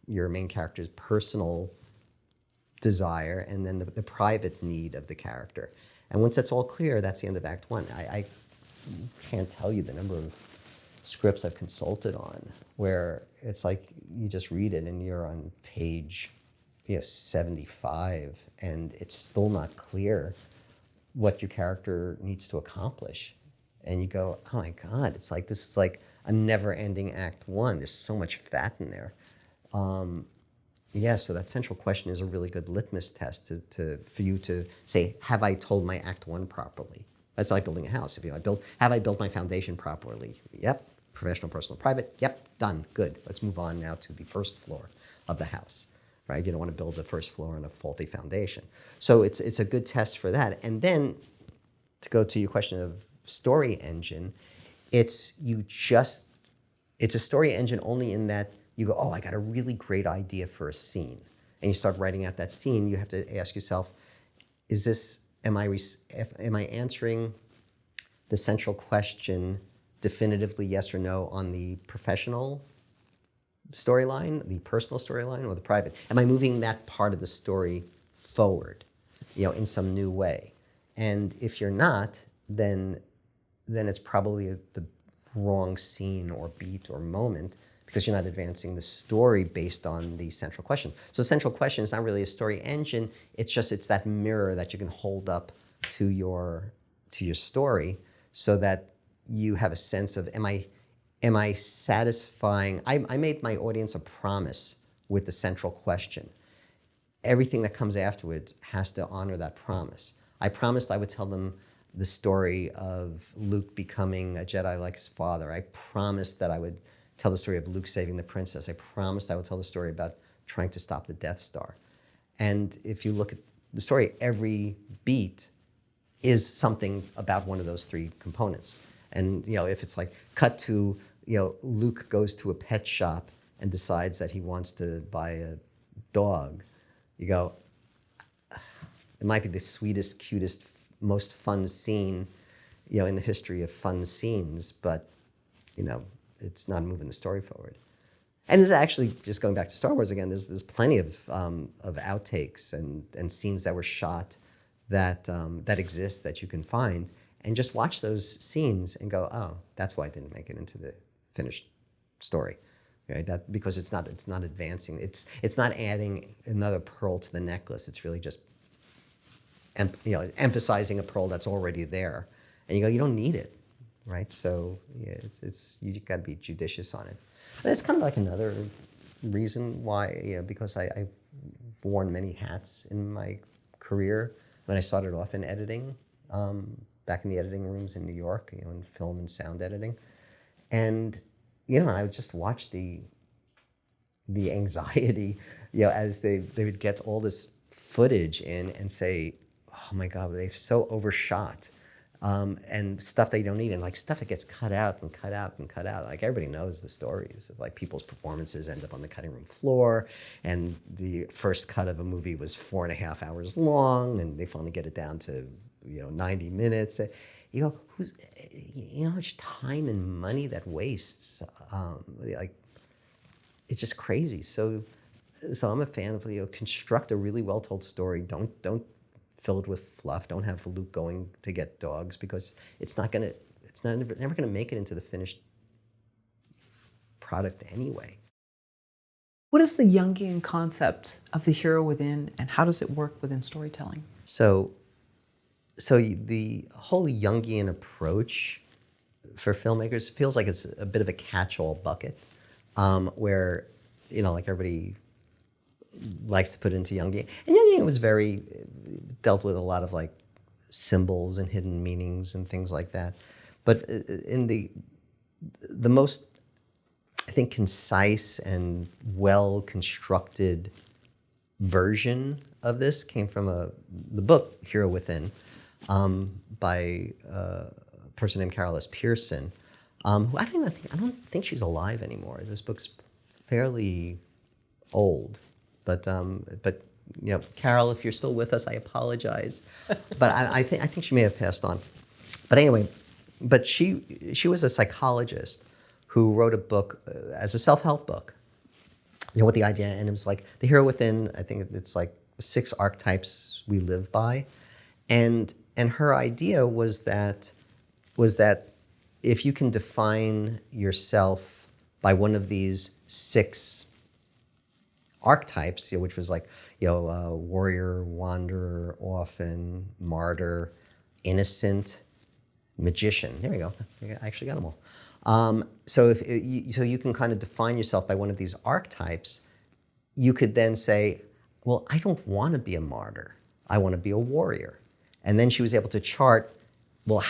your main character's personal desire and then the private need of the character. And once that's all clear, that's the end of Act 1. I can't tell you the number of scripts I've consulted on where it's like you just read it and you're on page 75 and it's still not clear what your character needs to accomplish. And you go, oh my God, it's like this is like a never-ending Act 1. There's so much fat in there. Yeah, so that central question is a really good litmus test for you to say, have I told my Act 1 properly? That's like building a house. If have I built my foundation properly? Yep. Professional, personal, private. Yep. Done. Good. Let's move on now to the first floor of the house. Right? You don't want to build the first floor on a faulty foundation. So it's a good test for that. And then to go to your question of story engine, it's a story engine only in that you go, oh, I got a really great idea for a scene. And you start writing out that scene, you have to ask yourself, am I answering the central question definitively yes or no on the professional storyline, the personal storyline, or the private? Am I moving that part of the story forward, in some new way? And if you're not, then it's probably the wrong scene or beat or moment, because you're not advancing the story based on the central question. So the central question is not really a story engine. It's that mirror that you can hold up to your story, so that you have a sense of, am I satisfying? I made my audience a promise with the central question. Everything that comes afterwards has to honor that promise. I promised I would tell them the story of Luke becoming a Jedi like his father. I promised that I would tell the story of Luke saving the princess. I promised I would tell the story about trying to stop the Death Star. And if you look at the story, every beat is something about one of those three components. And if it's like cut to, Luke goes to a pet shop and decides that he wants to buy a dog, you go, it might be the sweetest, cutest, most fun scene, in the history of fun scenes, but, it's not moving the story forward. And there's actually, just going back to Star Wars again, there's plenty of outtakes and scenes that were shot that exist that you can find, and just watch those scenes and go, oh, that's why it didn't make it into the finished story, right? Because it's not advancing. It's not adding another pearl to the necklace. It's really just emphasizing a pearl that's already there, and you go, you don't need it, right? So yeah, you got to be judicious on it. And it's kind of like another reason why, because I've worn many hats in my career. When I started off in editing, back in the editing rooms in New York, in film and sound editing, and I would just watch the anxiety, as they would get all this footage in and say, oh my God, they've so overshot, and stuff they don't need, and like stuff that gets cut out and cut out and cut out. Like everybody knows the stories of like people's performances end up on the cutting room floor, and the first cut of a movie was 4.5 hours long, and they finally get it down to 90 minutes. You go, how much time and money that wastes? Like, it's just crazy. So I'm a fan of construct a really well told story. Don't fill it with fluff. Don't have Luke going to get dogs, because it's never gonna make it into the finished product anyway. What is the Jungian concept of the hero within, and how does it work within storytelling? So the whole Jungian approach for filmmakers feels like it's a bit of a catch-all bucket, where, like everybody likes to put into Jungian. And Jungian was dealt with a lot of like symbols and hidden meanings and things like that. But in the most, I think, concise and well-constructed version of this came from the book Hero Within, by a person named Carol S. Pearson, who I don't think she's alive anymore. This book's fairly old, but Carol, if you're still with us, I apologize, but I think she may have passed on. But anyway, she was a psychologist who wrote a book as a self-help book, with the idea, and it was like the hero within. I think it's like 6 archetypes we live by, and her idea was that if you can define yourself by one of these 6 archetypes, which was like, warrior, wanderer, orphan, martyr, innocent, magician. There we go. I actually got them all. So you can kind of define yourself by one of these archetypes, you could then say, well, I don't want to be a martyr. I want to be a warrior. And then she was able to chart, well,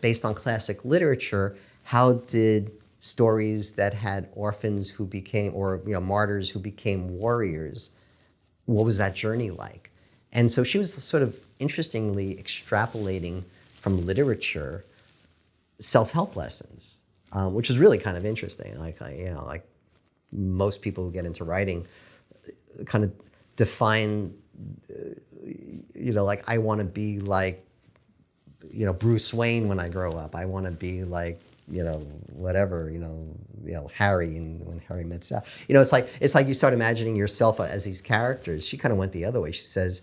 based on classic literature, how did stories that had orphans who became, or martyrs who became warriors, what was that journey like? And so she was sort of interestingly extrapolating from literature self-help lessons, which was really kind of interesting. Like most people who get into writing kind of define, like I want to be like, Bruce Wayne when I grow up. I want to be like whatever, Harry, and when Harry met Sally. It's like you start imagining yourself as these characters. She kind of went the other way. She says,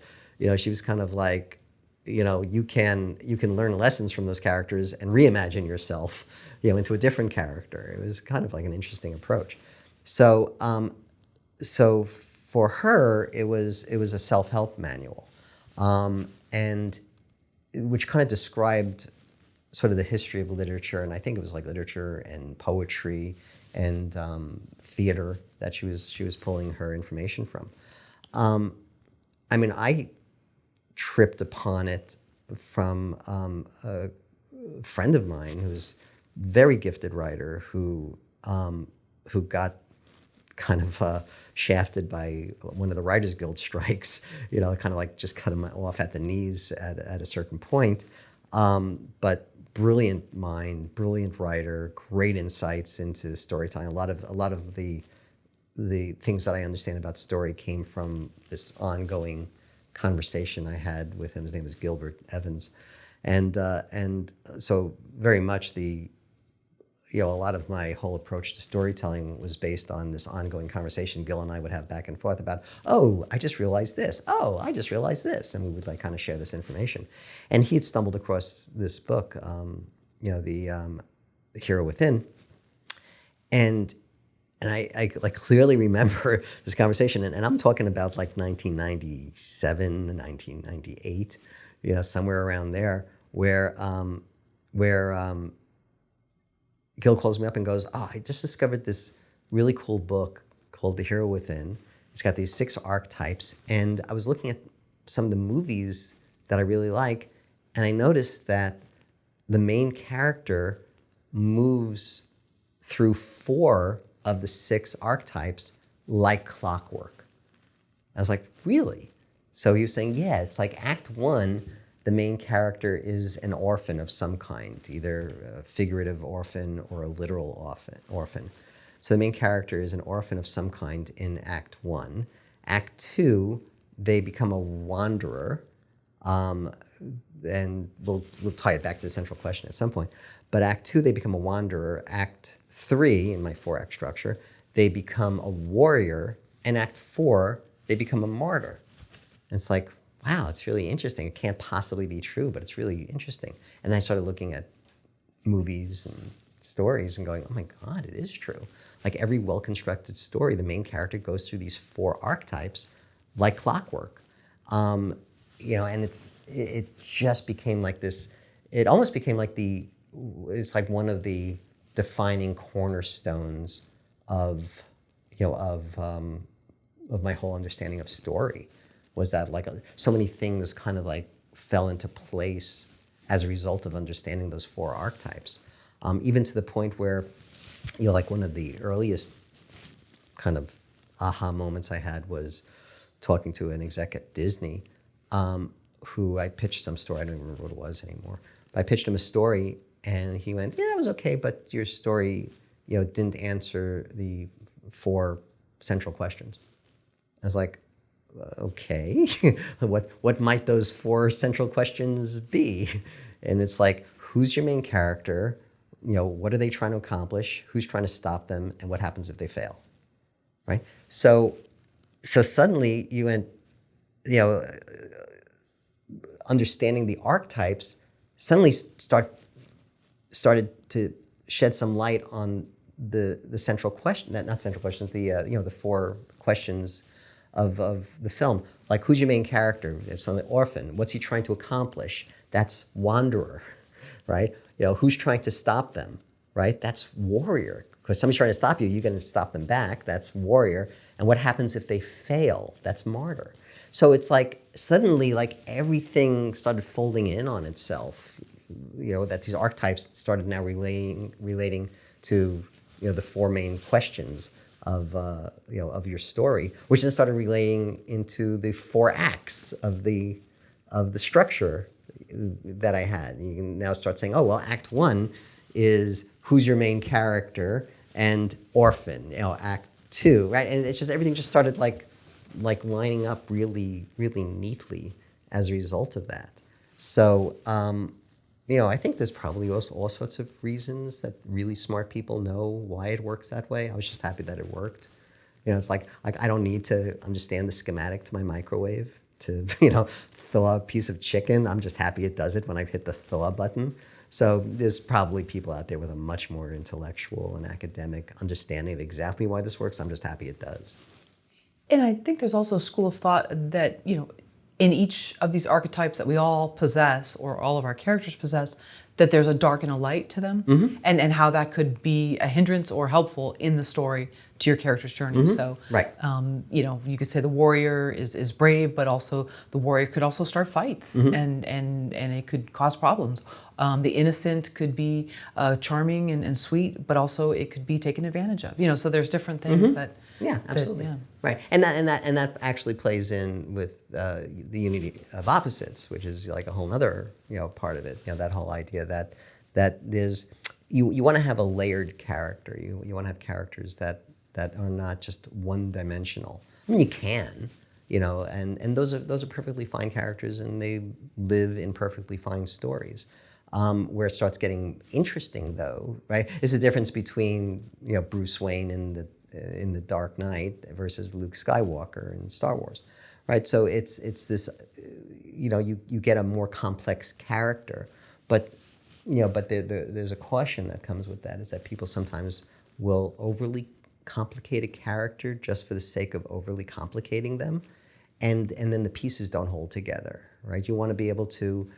she was kind of like, you can learn lessons from those characters and reimagine yourself, into a different character. It was kind of like an interesting approach. So, so for her, it was a self-help manual, and which kind of described sort of the history of literature, and I think it was like literature and poetry and theater that she was pulling her information from. I tripped upon it from a friend of mine who's a very gifted writer who got kind of shafted by one of the Writers Guild strikes, kind of like just cut him off at the knees at a certain point. But brilliant mind, brilliant writer, great insights into storytelling. A lot of the things that I understand about story came from this ongoing conversation I had with him. His name was Gilbert Evans, and so very much a lot of my whole approach to storytelling was based on this ongoing conversation Gil and I would have back and forth about, oh, I just realized this. Oh, I just realized this. And we would like kind of share this information. And he had stumbled across this book, The Hero Within. And I like clearly remember this conversation. And I'm talking about like 1997, 1998, somewhere around there, where Gil calls me up and goes, oh, I just discovered this really cool book called The Hero Within. It's got these 6 archetypes. And I was looking at some of the movies that I really like, and I noticed that the main character moves through 4 of the 6 archetypes like clockwork. I was like, really? So he was saying, yeah, it's like Act 1, the main character is an orphan of some kind, either a figurative orphan or a literal orphan. So the main character is an orphan of some kind in Act 1. Act 2, they become a wanderer, and we'll tie it back to the central question at some point. But Act 2, they become a wanderer. Act 3, in my 4-act structure, they become a warrior. And Act 4, they become a martyr. And it's like, wow, it's really interesting. It can't possibly be true, but it's really interesting. And then I started looking at movies and stories and going, oh my God, it is true. Like every well-constructed story, the main character goes through these 4 archetypes like clockwork. And it just became like this, it almost became like it's like one of the defining cornerstones of my whole understanding of story. Was that like so many things kind of like fell into place as a result of understanding those 4 archetypes, even to the point where, like one of the earliest kind of aha moments I had was talking to an exec at Disney, who I pitched some story. I don't even remember what it was anymore. But I pitched him a story, and he went, "Yeah, that was okay, but your story, didn't answer the 4 central questions." I was like, okay, what might those 4 central questions be? And it's like, who's your main character? What are they trying to accomplish? Who's trying to stop them? And what happens if they fail? Right? So suddenly you went, understanding the archetypes suddenly started to shed some light on the central question, not central questions, the 4 questions of the film. Like, who's your main character? It's on the orphan. What's he trying to accomplish? That's wanderer, right? Who's trying to stop them, right? That's warrior. Because somebody's trying to stop you, you're going to stop them back. That's warrior. And what happens if they fail? That's martyr. So it's like suddenly like everything started folding in on itself. That these archetypes started now relating to the 4 main questions of your story, which then started relating into the 4 acts of the structure that I had. You can now start saying, oh well, Act 1 is who's your main character and orphan. Act 2, right? And it's just everything just started like lining up really, really neatly as a result of that. So I think there's probably also all sorts of reasons that really smart people know why it works that way. I was just happy that it worked. It's like I don't need to understand the schematic to my microwave to, thaw a piece of chicken. I'm just happy it does it when I hit the thaw button. So there's probably people out there with a much more intellectual and academic understanding of exactly why this works. I'm just happy it does. And I think there's also a school of thought that, in each of these archetypes that we all possess, or all of our characters possess, that there's a dark and a light to them, and how that could be a hindrance or helpful in the story to your character's journey. So, Right. You could say the warrior is brave, but also the warrior could also start fights, and it could cause problems. The innocent could be charming and sweet, but also it could be taken advantage of. So there's different things that. Yeah, absolutely. Right, and that actually plays in with the unity of opposites, which is like a whole other part of it. That whole idea that there's you want to have a layered character. You want to have characters that are not just one dimensional. I mean, you can, and those are perfectly fine characters, and they live in perfectly fine stories. Where it starts getting interesting, though, right, is the difference between Bruce Wayne in the Dark Knight versus Luke Skywalker in Star Wars, right? So it's this, you get a more complex character, but there's a caution that comes with that, is that people sometimes will overly complicate a character just for the sake of overly complicating them, and then the pieces don't hold together, right? You want to be able to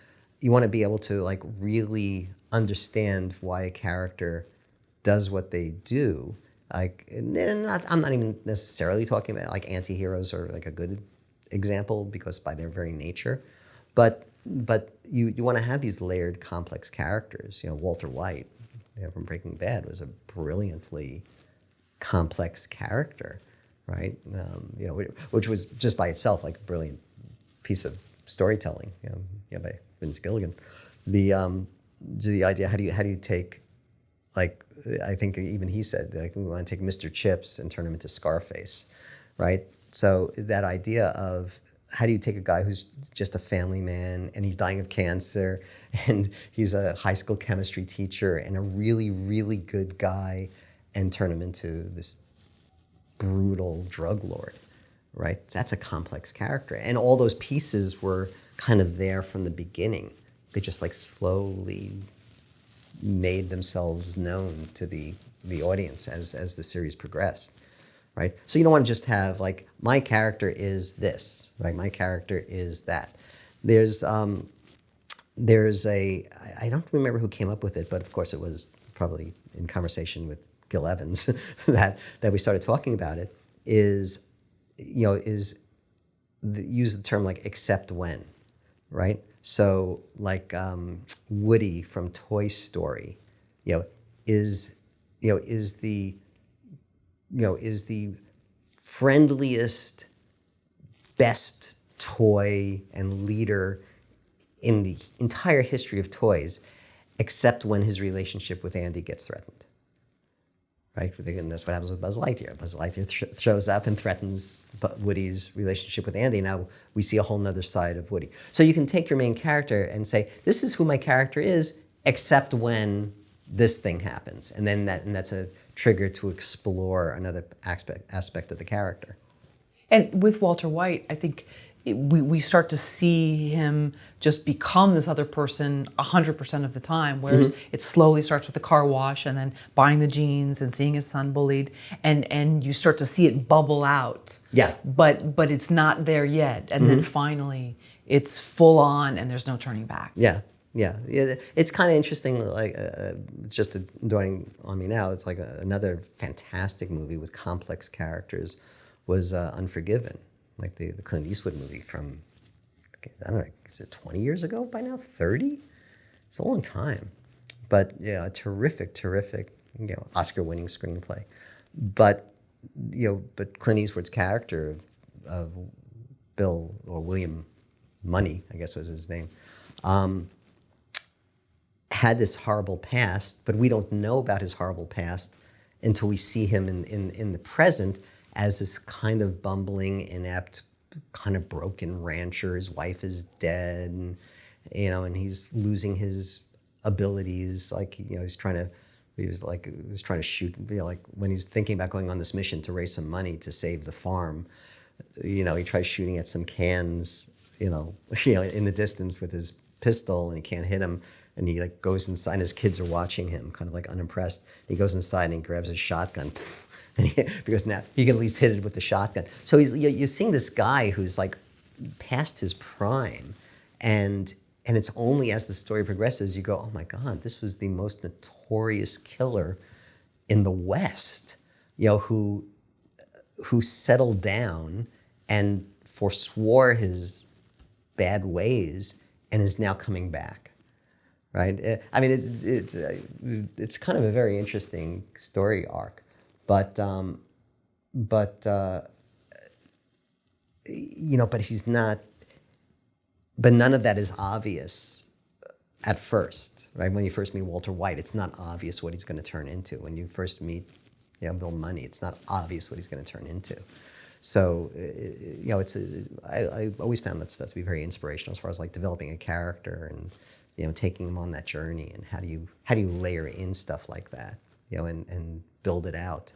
like really understand why a character does what they do. Like, I'm not even necessarily talking about like anti-heroes are like a good example, because by their very nature, but you want to have these layered, complex characters. Walter White, from Breaking Bad, was a brilliantly complex character, right? Which was just by itself like a brilliant piece of storytelling. By Vince Gilligan, the idea, how do you take, like, I think even he said, like, we want to take Mr. Chips and turn him into Scarface, right? So that idea of how do you take a guy who's just a family man and he's dying of cancer and he's a high school chemistry teacher and a really, really good guy, and turn him into this brutal drug lord, right? That's a complex character. And all those pieces were kind of there from the beginning. They just like slowly made themselves known to the audience as the series progressed, right? So you don't want to just have like, my character is this, right? My character is that. There's a, I don't remember who came up with it, but of course it was probably in conversation with Gil Evans that we started talking about it, use the term like except when, right? So like Woody from Toy Story, is the friendliest, best toy and leader in the entire history of toys, except when his relationship with Andy gets threatened. Right? And that's what happens with Buzz Lightyear. Buzz Lightyear shows up and threatens Woody's relationship with Andy. Now we see a whole nother side of Woody. So you can take your main character and say, this is who my character is, except when this thing happens. And then that's a trigger to explore another aspect of the character. And with Walter White, I think we start to see him just become this other person 100% of the time, whereas it slowly starts with the car wash and then buying the jeans and seeing his son bullied, and you start to see it bubble out. Yeah. But it's not there yet, and then finally it's full on and there's no turning back. Yeah. It's kind of interesting, like just dawning on me now, it's like another fantastic movie with complex characters was Unforgiven. Like the Clint Eastwood movie from, I don't know, is it 20 years ago by now? 30? It's a long time. But yeah, a terrific, Oscar-winning screenplay. But Clint Eastwood's character of Bill, or William Money, I guess was his name, had this horrible past, but we don't know about his horrible past until we see him in the present as this kind of bumbling, inept, kind of broken rancher. His wife is dead, and he's losing his abilities. Like, he's trying to, he was trying to shoot, like when he's thinking about going on this mission to raise some money to save the farm, he tries shooting at some cans, in the distance with his pistol, and he can't hit him. And he like goes inside, and his kids are watching him, kind of like unimpressed. He goes inside and he grabs his shotgun, and because now he can at least hit it with the shotgun. So you're seeing this guy who's like past his prime, and it's only as the story progresses you go, oh my God, this was the most notorious killer in the West, who settled down and forswore his bad ways and is now coming back, right? I mean, it's kind of a very interesting story arc, but he's not. But none of that is obvious at first, right? When you first meet Walter White, it's not obvious what he's going to turn into. When you first meet, Bill Money, it's not obvious what he's going to turn into. So, I always found that stuff to be very inspirational as far as like developing a character and, taking them on that journey, and how do you layer in stuff like that, and build it out.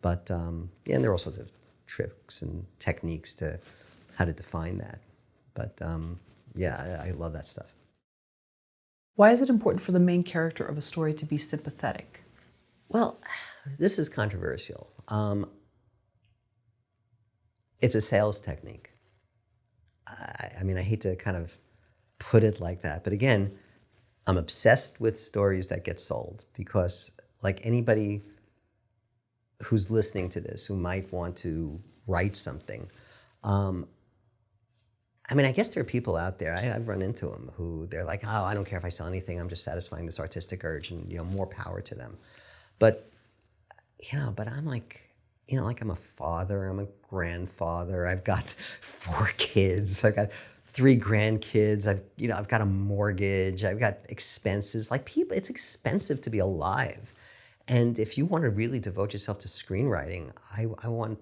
But and there are all sorts of tricks and techniques to how to define that. But I love that stuff. Why is it important for the main character of a story to be sympathetic? Well, this is controversial. It's a sales technique. I mean, I hate to kind of put it like that, but again, I'm obsessed with stories that get sold, because like anybody who's listening to this who might want to write something, I mean, I guess there are people out there, I've run into them, who they're like, oh, I don't care if I sell anything, I'm just satisfying this artistic urge, and, more power to them. But, but I'm like, like I'm a father, I'm a grandfather, I've got 4 kids, I've got 3 grandkids, I've got a mortgage, I've got expenses. Like, people, it's expensive to be alive. And if you want to really devote yourself to screenwriting, I want,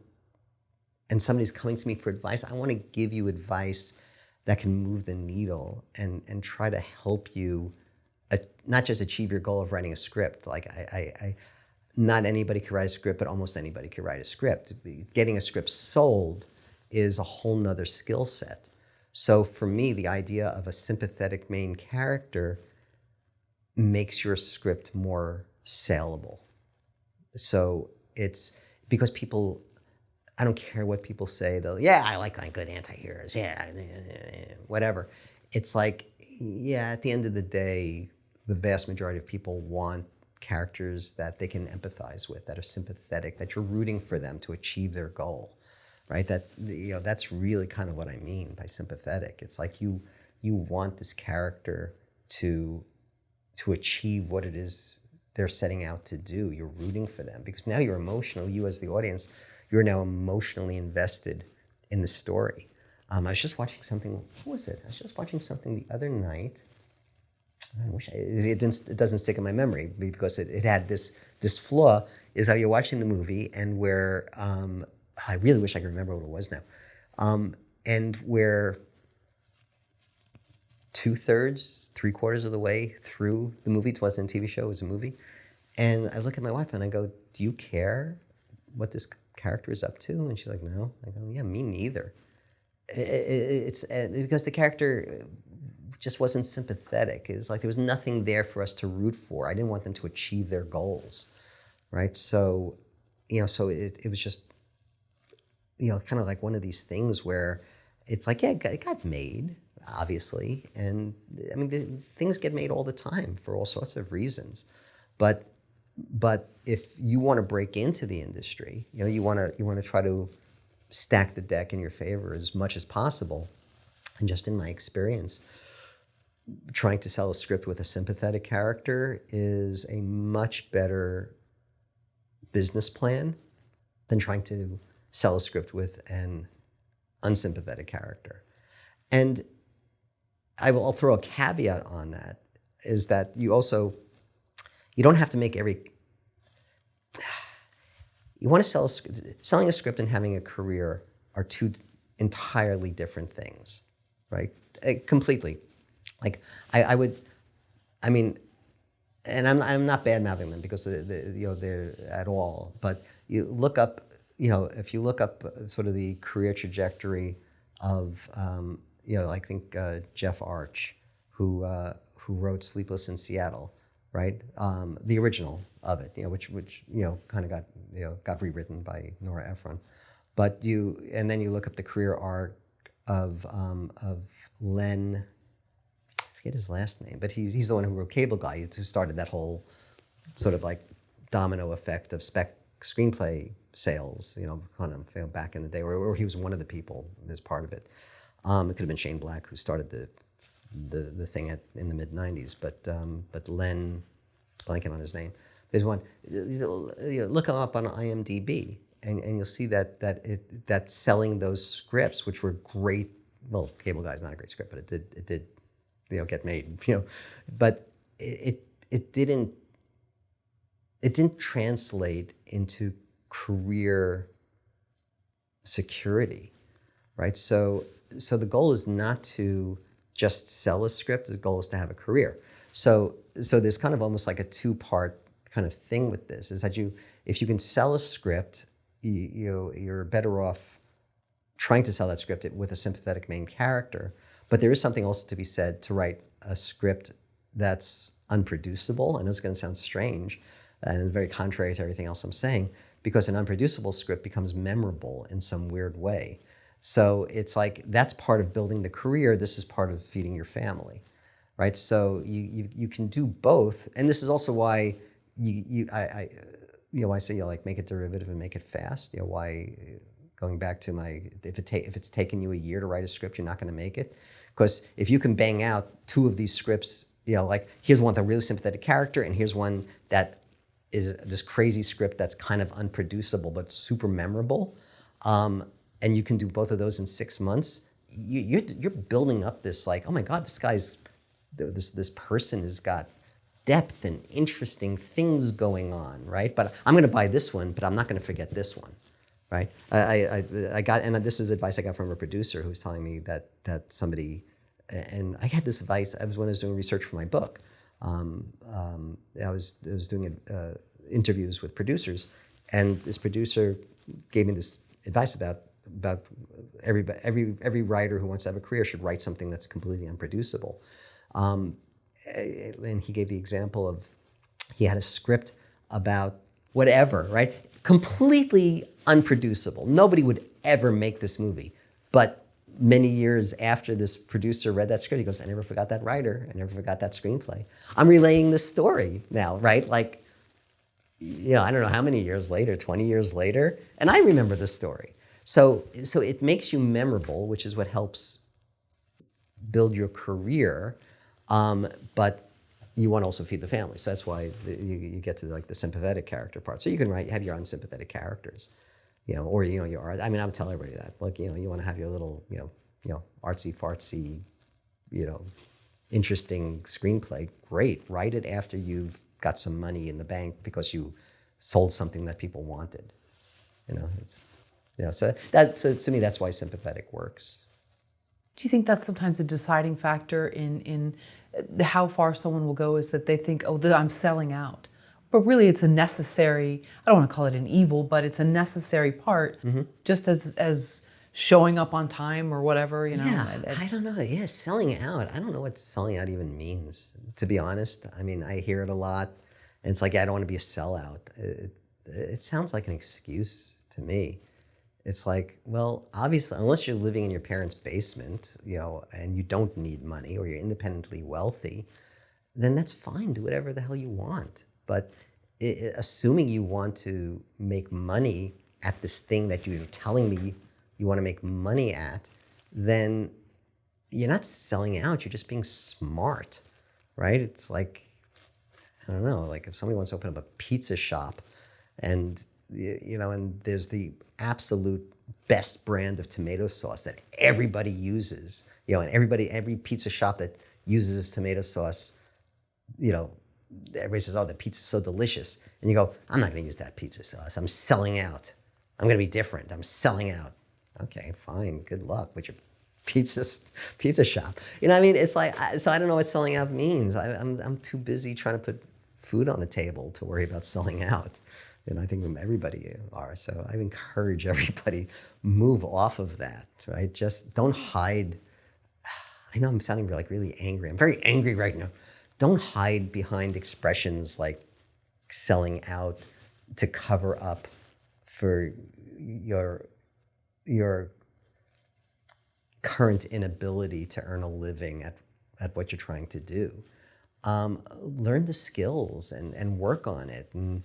and somebody's coming to me for advice, I want to give you advice that can move the needle and try to help you not just achieve your goal of writing a script. Like not anybody can write a script, but almost anybody can write a script. Getting a script sold is a whole nother skill set. So for me, the idea of a sympathetic main character makes your script more saleable. So it's because people, I don't care what people say, they'll, I like good anti-heroes, whatever. It's like, at the end of the day, the vast majority of people want characters that they can empathize with, that are sympathetic, that you're rooting for them to achieve their goal, right? That, that's really kind of what I mean by sympathetic. It's like you want this character to achieve what it is they're setting out to do. You're rooting for them because now you're emotional, you as the audience, you're now emotionally invested in the story. I was just watching something, what was it? I was just watching something the other night. I wish it doesn't stick in my memory because it had this flaw, is how you're watching the movie and where, I really wish I could remember what it was now, and where 2/3, 3/4 of the way through the movie, it wasn't a TV show, it was a movie, and I look at my wife and I go, do you care what this character is up to? And she's like, no. I go, yeah, me neither. It's because the character just wasn't sympathetic. It's like there was nothing there for us to root for. I didn't want them to achieve their goals, right? So, so it was just, kind of like one of these things where it's like, it got made, obviously, and I mean, things get made all the time for all sorts of reasons, but if you want to break into the industry, you want to try to stack the deck in your favor as much as possible. And just in my experience, trying to sell a script with a sympathetic character is a much better business plan than trying to sell a script with an unsympathetic character. And I'll throw a caveat on that, is that you don't have to make you want to selling a script and having a career are two entirely different things, right? Completely. Like I I mean, and I'm not bad mouthing them because they're at all. But you look up, if you look up sort of the career trajectory of, I think Jeff Arch, who wrote Sleepless in Seattle, right? The original of it, which kind of got rewritten by Nora Ephron. But and then you look up the career arc of Len. I forget his last name, but he's the one who wrote Cable Guy, who started that whole sort of like domino effect of screenplay sales, kind of back in the day, or he was one of the people as part of it. It could have been Shane Black who started the thing in the mid '90s, but Len, blanking on his name, there's one. Look him up on IMDb, and you'll see that selling those scripts, which were great. Well, Cable Guy's not a great script, but it did get made, but it didn't translate into career security, right? So the goal is not to just sell a script. The goal is to have a career. So there's kind of almost like a two-part kind of thing with this, is that if you can sell a script, you're better off trying to sell that script with a sympathetic main character. But there is something also to be said to write a script that's unproducible. I know it's going to sound strange and very contrary to everything else I'm saying, because an unproducible script becomes memorable in some weird way. So it's like, that's part of building the career. This is part of feeding your family, right? So you can do both. And this is also why I say like make it derivative and make it fast. Why, going back to if it's taken you a year to write a script, you're not going to make it. Because if you can bang out two of these scripts, like here's one with a really sympathetic character, and here's one that is this crazy script that's kind of unproducible but super memorable, and you can do both of those in 6 months, you're building up this like, oh my God, this person has got depth and interesting things going on, right? But I'm going to buy this one, but I'm not going to forget this one. Right, I got, and this is advice I got from a producer who was telling me that somebody, and I had this advice. I was when I was doing research for my book. I was doing interviews with producers, and this producer gave me this advice about every writer who wants to have a career should write something that's completely unproducible. And he gave the example of he had a script about whatever, right? Completely unproducible. Nobody would ever make this movie. But many years after this producer read that script, he goes, I never forgot that writer. I never forgot that screenplay. I'm relaying this story now, right? Like, I don't know how many years later, 20 years later, and I remember the story. So it makes you memorable, which is what helps build your career. But you want to also feed the family. So that's why you get to like the sympathetic character part. So you can have your unsympathetic characters, or you are. I mean, I would tell everybody that. Like, you want to have your little, artsy fartsy, interesting screenplay. Great, write it after you've got some money in the bank because you sold something that people wanted. So to me, that's why sympathetic works. Do you think that's sometimes a deciding factor in how far someone will go, is that they think, oh, I'm selling out? But really it's a necessary, I don't want to call it an evil, but it's a necessary part, just as showing up on time or whatever, Yeah, I don't know. Yeah, selling out. I don't know what selling out even means, to be honest. I mean, I hear it a lot, and it's like, I don't want to be a sellout. It sounds like an excuse to me. It's like, well, obviously, unless you're living in your parents' basement, and you don't need money, or you're independently wealthy, then that's fine. Do whatever the hell you want. But assuming you want to make money at this thing that you're telling me you want to make money at, then you're not selling out. You're just being smart, right? It's like, I don't know, like if somebody wants to open up a pizza shop, and and there's the absolute best brand of tomato sauce that everybody uses, and every pizza shop that uses this tomato sauce, everybody says, oh, the pizza's so delicious. And you go, I'm not going to use that pizza sauce. I'm selling out. I'm going to be different. I'm selling out. Okay, fine. Good luck with your pizza shop. You know what I mean? It's like, so I don't know what selling out means. I'm too busy trying to put food on the table to worry about selling out. And I think everybody are. So I encourage everybody, move off of that, right? Just don't hide. I know I'm sounding like really angry. I'm very angry right now. Don't hide behind expressions like selling out to cover up for your current inability to earn a living at what you're trying to do. Learn the skills and work on it, and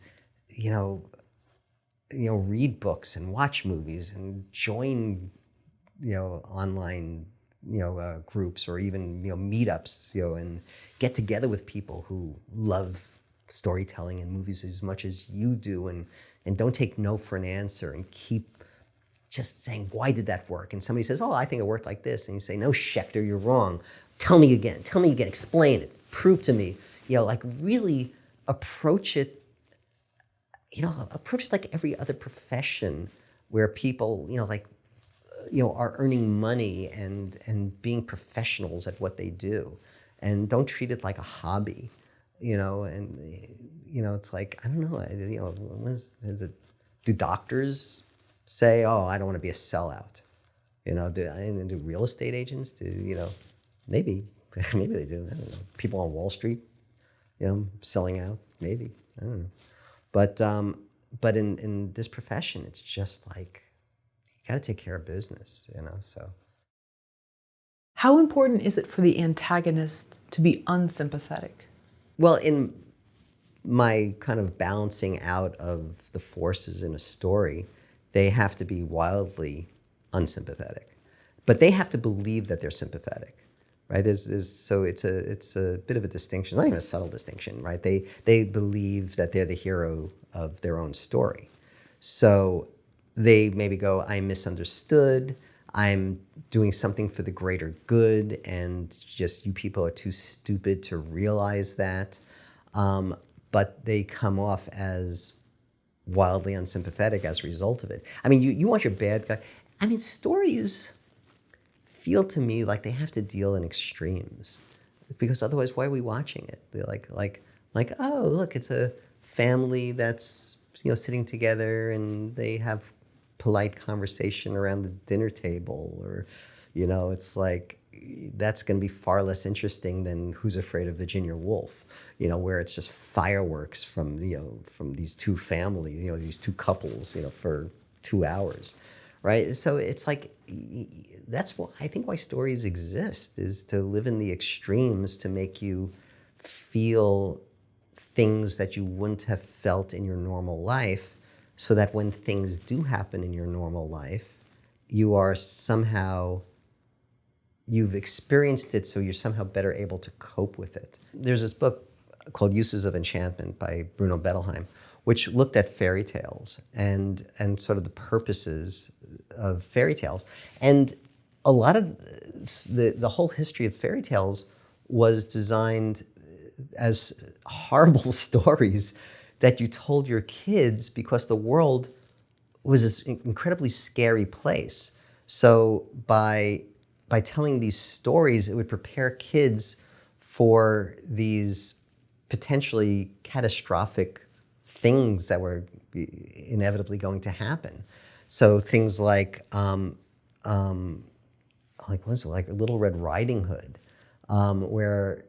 read books and watch movies and join online groups or even meetups, and get together with people who love storytelling and movies as much as you do, and don't take no for an answer, and keep just saying, why did that work? And somebody says, oh, I think it worked like this. And you say, no, Schechter, you're wrong. Tell me again, explain it, prove to me. Really approach it, like every other profession where people, are earning money and being professionals at what they do. And don't treat it like a hobby, it's like, I don't know, do doctors say, oh, I don't want to be a sellout? Do real estate agents maybe they do. I don't know. People on Wall Street, selling out, maybe. I don't know. But in this profession, it's just like, you got to take care of business, so. How important is it for the antagonist to be unsympathetic? Well, in my kind of balancing out of the forces in a story, they have to be wildly unsympathetic, but they have to believe that they're sympathetic, right? So it's a bit of a distinction, not even a subtle distinction, right? They believe that they're the hero of their own story. So they maybe go, I'm misunderstood, I'm doing something for the greater good, and just you people are too stupid to realize that. But they come off as wildly unsympathetic as a result of it. I mean, you want your bad guy. I mean, stories feel to me like they have to deal in extremes, because otherwise, why are we watching it? They're like, oh, look, it's a family that's sitting together and they have polite conversation around the dinner table, or it's like, that's going to be far less interesting than Who's Afraid of Virginia Woolf, where it's just fireworks from these two families, these two couples, for 2 hours, right? So it's like, that's what I think why stories exist, is to live in the extremes, to make you feel things that you wouldn't have felt in your normal life, so that when things do happen in your normal life, you've experienced it, so you're somehow better able to cope with it. There's this book called Uses of Enchantment by Bruno Bettelheim, which looked at fairy tales and sort of the purposes of fairy tales. And a lot of the whole history of fairy tales was designed as horrible stories that you told your kids, because the world was this incredibly scary place. So by telling these stories, it would prepare kids for these potentially catastrophic things that were inevitably going to happen. So things like Little Red Riding Hood, where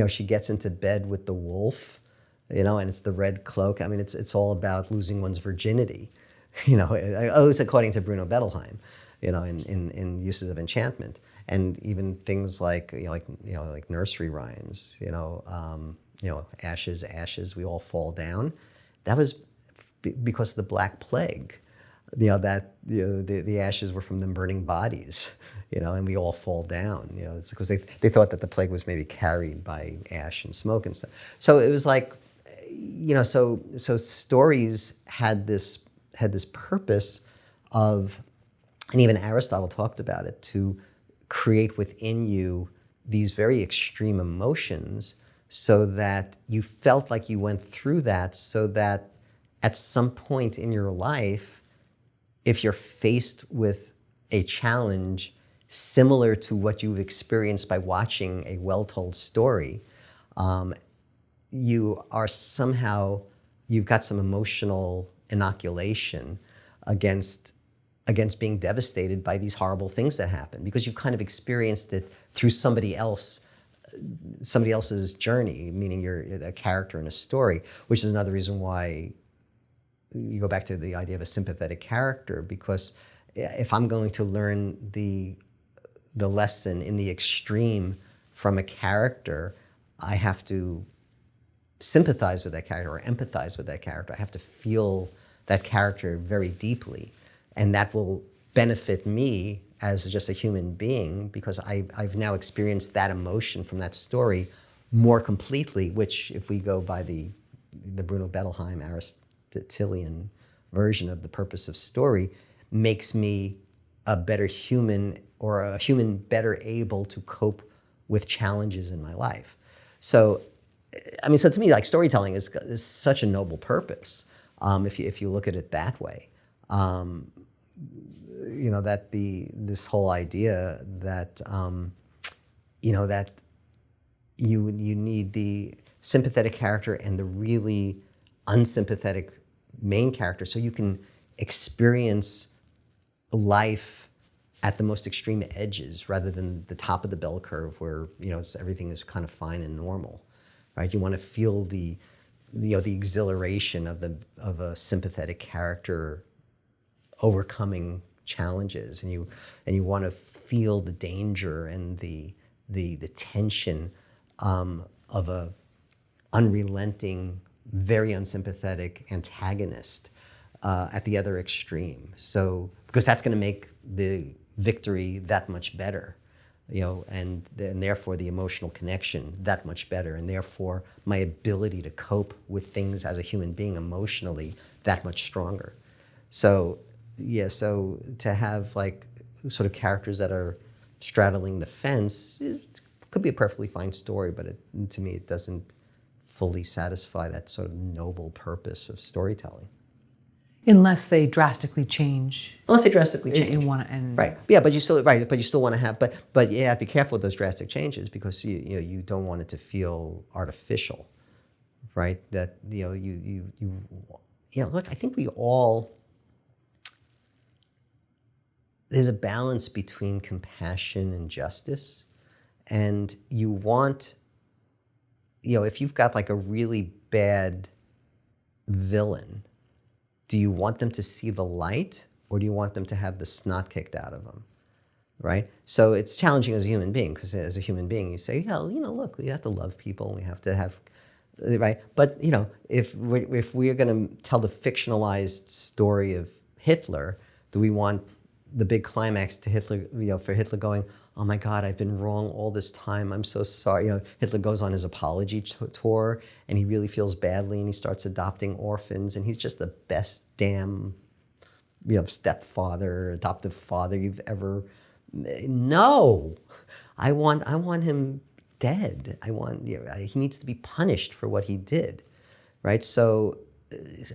she gets into bed with the wolf, and it's the red cloak. I mean, it's all about losing one's virginity, at least according to Bruno Bettelheim. In Uses of Enchantment, and even things like nursery rhymes, ashes, ashes, we all fall down. That was because of the Black Plague, the ashes were from them burning bodies, and we all fall down, it's because they thought that the plague was maybe carried by ash and smoke and stuff. So it was like, so stories had this purpose of, and even Aristotle talked about it, to create within you these very extreme emotions, so that you felt like you went through that, so that at some point in your life, if you're faced with a challenge, similar to what you've experienced by watching a well-told story, you are somehow, you've got some emotional inoculation against being devastated by these horrible things that happen, because you've kind of experienced it through somebody else's journey, meaning you're a character in a story, which is another reason why you go back to the idea of a sympathetic character, because if I'm going to learn the lesson in the extreme from a character, I have to sympathize with that character or empathize with that character. I have to feel that character very deeply. And that will benefit me as just a human being, because I've now experienced that emotion from that story more completely, which, if we go by the Bruno Bettelheim Aristotelian version of the purpose of story, makes me a better human, or a human better able to cope with challenges in my life. So, I mean, so to me, like, storytelling is such a noble purpose, if you look at it that way. You know, that this whole idea that you know, that you need the sympathetic character and the really unsympathetic main character, so you can experience life at the most extreme edges rather than the top of the bell curve where, you know, everything is kind of fine and normal, right? You want to feel the exhilaration of a sympathetic character overcoming challenges, and you want to feel the danger and the tension of a unrelenting, very unsympathetic antagonist at the other extreme. So, because that's going to make the victory that much better, you know, and therefore the emotional connection that much better, and therefore my ability to cope with things as a human being emotionally that much stronger. So, yeah, so to have like sort of characters that are straddling the fence, it could be a perfectly fine story, but to me it doesn't fully satisfy that sort of noble purpose of storytelling. Unless they drastically change. Unless they drastically change. In one end. Right. Yeah, but you still want to have, but you have to be careful with those drastic changes, because you don't want it to feel artificial, right? That you look, I think we all, there's a balance between compassion and justice, and you want, if you've got like a really bad villain, do you want them to see the light, or do you want them to have the snot kicked out of them, right? So it's challenging as a human being, because as a human being, you say, look, we have to love people, we have to have, right? But, if we're going to tell the fictionalized story of Hitler, do we want the big climax to Hitler, for Hitler going, oh my God, I've been wrong all this time, I'm so sorry. Hitler goes on his apology tour, and he really feels badly, and he starts adopting orphans, and he's just the best damn, stepfather, adoptive father you've ever. No, I want him dead. He needs to be punished for what he did, right? So,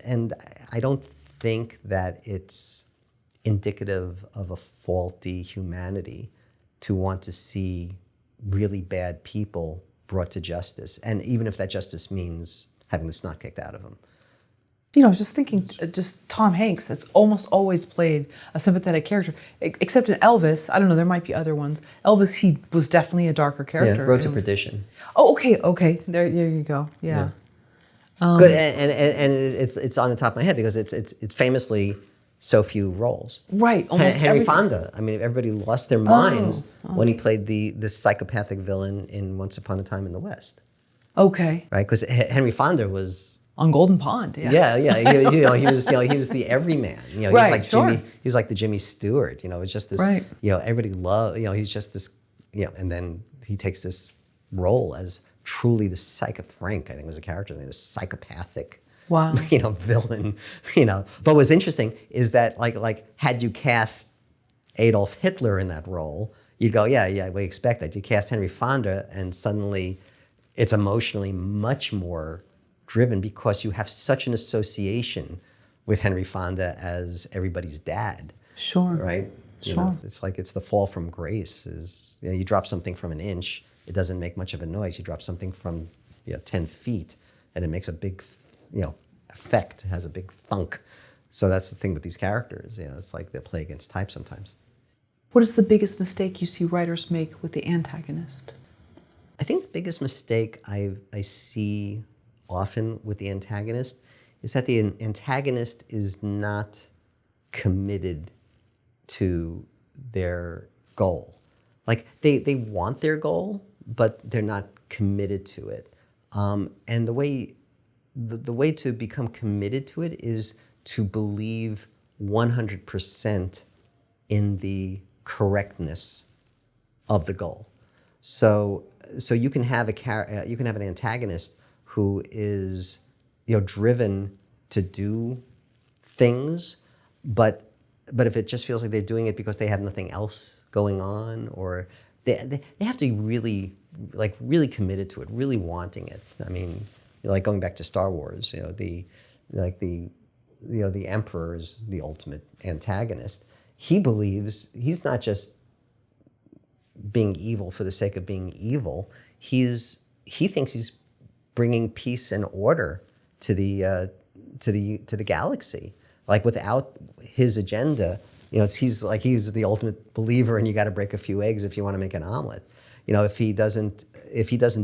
and I don't think that it's indicative of a faulty humanity to want to see really bad people brought to justice, and even if that justice means having the snot kicked out of them. I was just thinking, just Tom Hanks has almost always played a sympathetic character, except in Elvis. I don't know, there might be other ones. Elvis, he was definitely a darker character. Yeah, Road to Perdition. Oh, okay, there you go. Yeah. Good, and it's on the top of my head because it's famously so few roles. Right, almost Henry everything. Fonda. I mean, everybody lost their minds when he played the psychopathic villain in Once Upon a Time in the West. Okay. Right, because Henry Fonda was on Golden Pond. Yeah. He was the everyman. He was Right, like sure. He was like the Jimmy Stewart. It's just this. Right. Everybody loved. He's just this. And then he takes this role as truly the Frank, I think was the character's name, the psychopathic. Wow. Villain. But what's interesting is that like had you cast Adolf Hitler in that role, you'd go, yeah, we expect that. You cast Henry Fonda, and suddenly it's emotionally much more driven because you have such an association with Henry Fonda as everybody's dad. Sure. Right? You Sure. know, it's like it's the fall from grace. Is you drop something from an inch, it doesn't make much of a noise. You drop something from 10 feet, and it makes a big effect. It has a big thunk. So that's the thing with these characters. It's like they play against type sometimes. What is the biggest mistake you see writers make with the antagonist? I think the biggest mistake I see often with the antagonist is that the antagonist is not committed to their goal. Like they want their goal, but they're not committed to it. And the way to become committed to it is to believe 100% in the correctness of the goal. So you can have an antagonist who is driven to do things, but if it just feels like they're doing it because they have nothing else going on, or they have to be really committed to it, really wanting it. I mean, like going back to Star Wars, the Emperor is the ultimate antagonist. He believes he's not just being evil for the sake of being evil. He thinks he's bringing peace and order to the galaxy. Like without his agenda, he's the ultimate believer, and you got to break a few eggs if you want to make an omelet. If he doesn't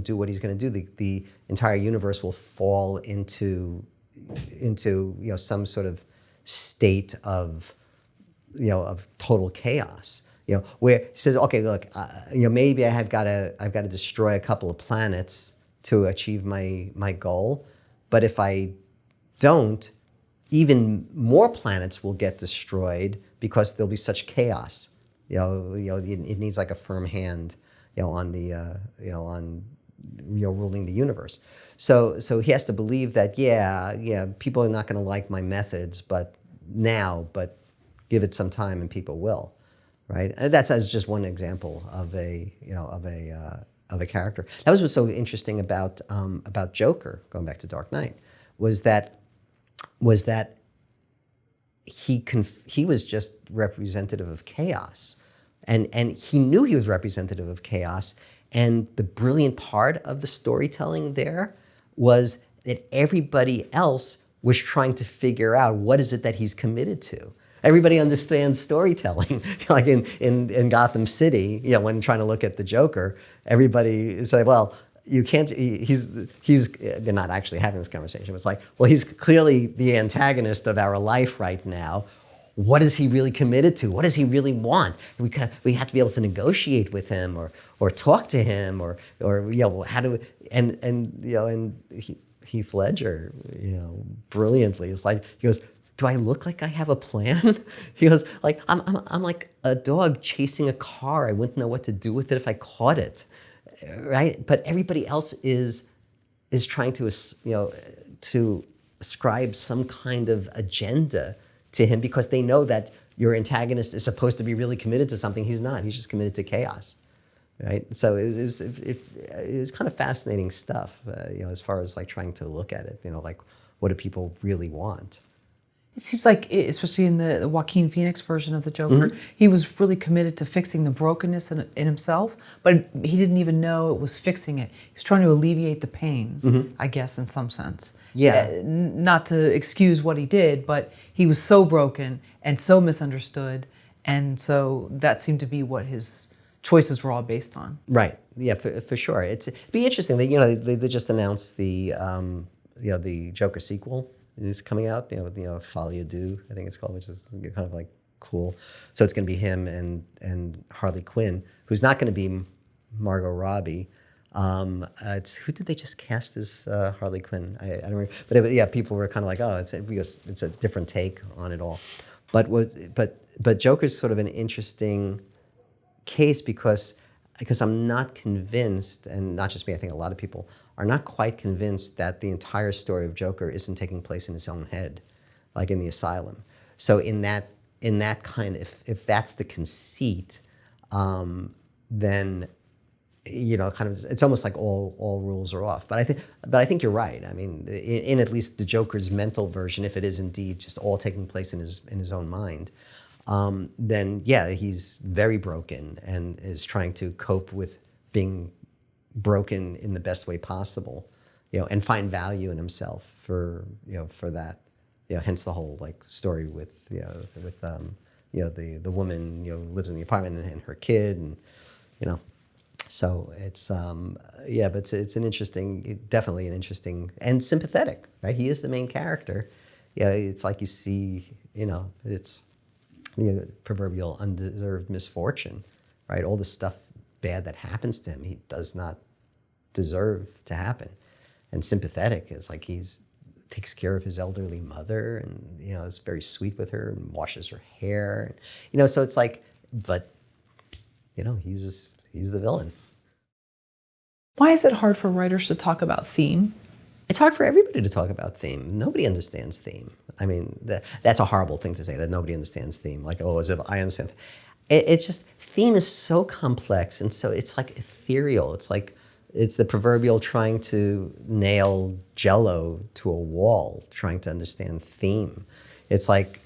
do what he's going to do, the entire universe will fall into some sort of state of total chaos. Where he says, okay, look, maybe I've got to destroy a couple of planets to achieve my goal, but if I don't, even more planets will get destroyed because there'll be such chaos. It needs like a firm hand, on the ruling the universe. So he has to believe that people are not going to like my methods, but give it some time and people will, right? And that's as just one example of a character. That was what's so interesting about Joker, going back to Dark Knight, was that he was just representative of chaos, and he knew he was representative of chaos. And the brilliant part of the storytelling there was that everybody else was trying to figure out what is it that he's committed to. Everybody understands storytelling. Like in Gotham City, when trying to look at the Joker, everybody is like, well, you can't, they're not actually having this conversation. It's like, well, he's clearly the antagonist of our life right now. What is he really committed to? What does he really want? We have to be able to negotiate with him or talk to him or how do, and Heath Ledger, brilliantly is like, he goes, do I look like I have a plan? He goes, like, I'm like a dog chasing a car. I wouldn't know what to do with it if I caught it, right? But everybody else is trying to, to ascribe some kind of agenda to him because they know that your antagonist is supposed to be really committed to something. He's not. He's just committed to chaos, right? So it was kind of fascinating stuff, as far as like trying to look at it, like what do people really want? It seems like, especially in the Joaquin Phoenix version of the Joker, he was really committed to fixing the brokenness in himself, but he didn't even know it was fixing it. He was trying to alleviate the pain, I guess, in some sense. Yeah. Not to excuse what he did, but he was so broken and so misunderstood, and so that seemed to be what his choices were all based on. Right. Yeah, for sure. It'd be interesting that they just announced the Joker sequel is coming out. Folie à Deux, I think it's called, which is kind of like cool. So it's going to be him and Harley Quinn, who's not going to be Margot Robbie. Who did they just cast as Harley Quinn? I don't remember. But people were kind of like, oh, it's a different take on it all. But Joker's sort of an interesting case because I'm not convinced, and not just me, I think a lot of people are not quite convinced that the entire story of Joker isn't taking place in his own head, like in the asylum. So in that kind of, if that's the conceit, then kind of, it's almost like all rules are off. But I think you're right. I mean, in at least the Joker's mental version, if it is indeed just all taking place in his own mind, then yeah, he's very broken and is trying to cope with being broken in the best way possible, and find value in himself for that, hence the whole like story with the woman lives in the apartment and her kid, and so it's but it's an interesting, definitely an interesting and sympathetic, right? He is the main character. It's like you see, it's proverbial undeserved misfortune, right? All the stuff bad that happens to him, he does not deserve to happen. And sympathetic is like takes care of his elderly mother, and is very sweet with her and washes her hair, so it's like, but he's the villain. Why is it hard for writers to talk about theme? It's hard for everybody to talk about theme. Nobody understands theme. I mean, that's a horrible thing to say, that nobody understands theme. Like, oh, as if I understand. It's just, theme is so complex, and so it's like ethereal. It's the proverbial trying to nail Jell-O to a wall, trying to understand theme. It's like,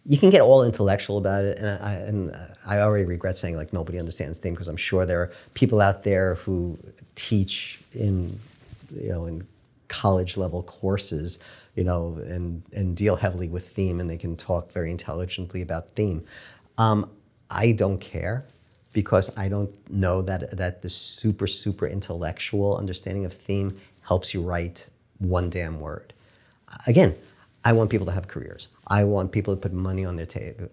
you can get all intellectual about it, and I already regret saying like nobody understands theme, because I'm sure there are people out there who teach in college level courses, and deal heavily with theme, and they can talk very intelligently about theme. I don't care, because I don't know that the super intellectual understanding of theme helps you write one damn word. Again, I want people to have careers. I want people to put money on their table,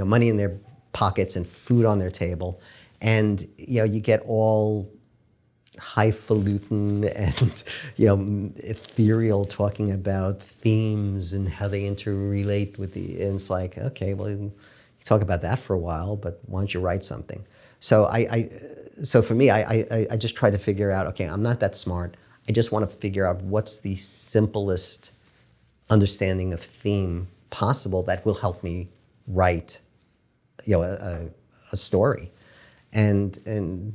money in their pockets and food on their table. And, you get all highfalutin and, ethereal talking about themes and how they interrelate with and it's like, okay, well, you talk about that for a while, but why don't you write something? So so for me, I just try to figure out, okay, I'm not that smart. I just want to figure out what's the simplest understanding of theme possible that will help me write, a story, and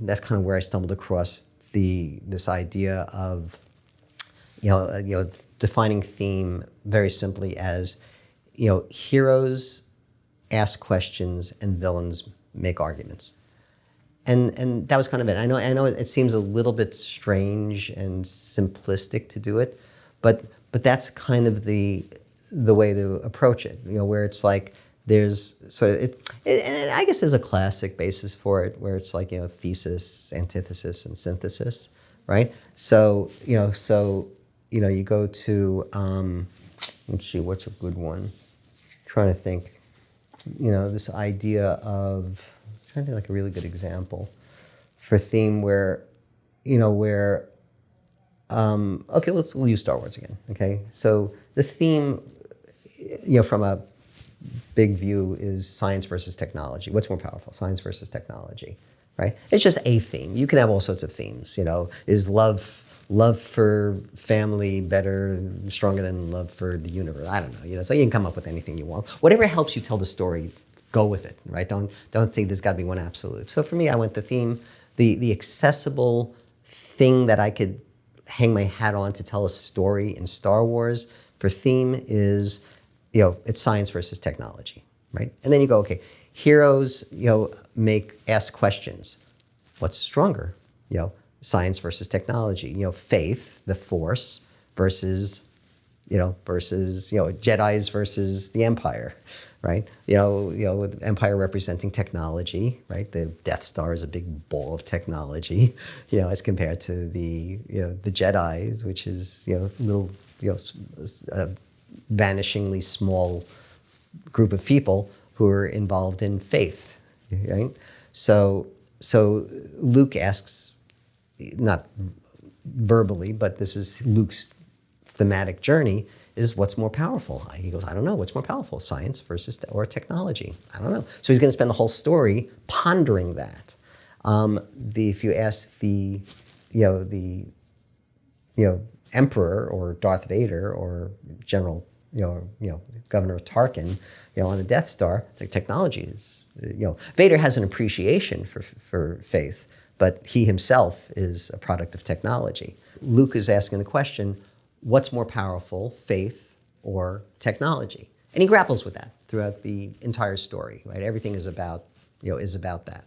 that's kind of where I stumbled across this idea of, it's defining theme very simply as, heroes ask questions and villains make arguments, and that was kind of it. I know it seems a little bit strange and simplistic to do it, but that's kind of the way to approach it, where it's like there's sort of and I guess there's a classic basis for it, where it's like, thesis, antithesis, and synthesis, right? So you go to let's see, what's a good one? I'm trying to think, this idea of, I'm trying to think like a really good example for theme where okay, we'll use Star Wars again. Okay, so the theme, from a big view, is science versus technology. What's more powerful, science versus technology, right? It's just a theme. You can have all sorts of themes. Is love for family better, stronger than love for the universe? I don't know. So you can come up with anything you want. Whatever helps you tell the story, go with it, right? Don't think there's got to be one absolute. So for me, I went the theme, the accessible thing that I could hang my hat on to tell a story in Star Wars for theme is, it's science versus technology, right? And then you go, okay, heroes, ask questions. What's stronger? Science versus technology. Faith, the Force, versus Jedis versus the Empire, right? With Empire representing technology, right? The Death Star is a big ball of technology, as compared to the Jedis, which is little vanishingly small group of people who are involved in faith, right? So Luke asks, not verbally, but this is Luke's thematic journey, is what's more powerful? He goes, I don't know. What's more powerful, science versus or technology? I don't know. So he's going to spend the whole story pondering that. If you ask the Emperor or Darth Vader or General, Governor Tarkin, on the Death Star, it's like technology is, Vader has an appreciation for faith, but he himself is a product of technology. Luke is asking the question, what's more powerful, faith or technology? And he grapples with that throughout the entire story, right? Everything is about, is about that.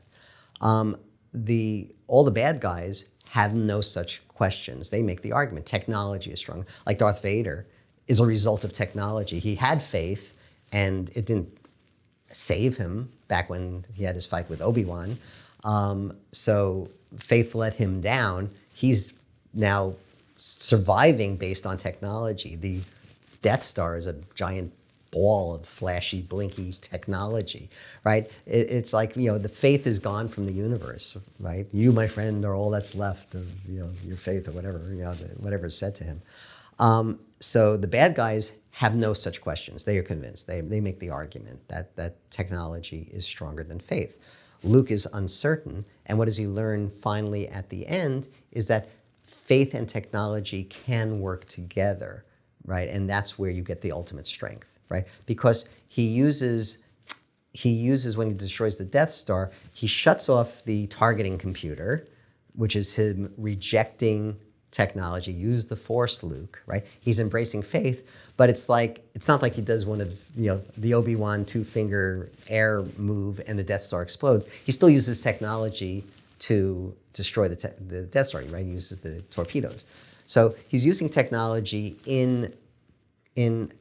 All the bad guys have no such questions. They make the argument. Technology is strong. Like Darth Vader is a result of technology. He had faith, and it didn't save him back when he had his fight with Obi-Wan. So faith let him down. He's now surviving based on technology. The Death Star is a giant ball of flashy, blinky technology, right? It's like, the faith is gone from the universe, right? You, my friend, are all that's left of, your faith or whatever, whatever is said to him. So the bad guys have no such questions. They are convinced. They make the argument that technology is stronger than faith. Luke is uncertain, and what does he learn finally at the end is that faith and technology can work together, right? And that's where you get the ultimate strength, right? Because he uses, when he destroys the Death Star, he shuts off the targeting computer, which is him rejecting technology. Use the Force, Luke, right? He's embracing faith, but it's not like he does one of, the Obi-Wan two-finger air move and the Death Star explodes. He still uses technology to destroy the Death Star, right? He uses the torpedoes. So he's using technology in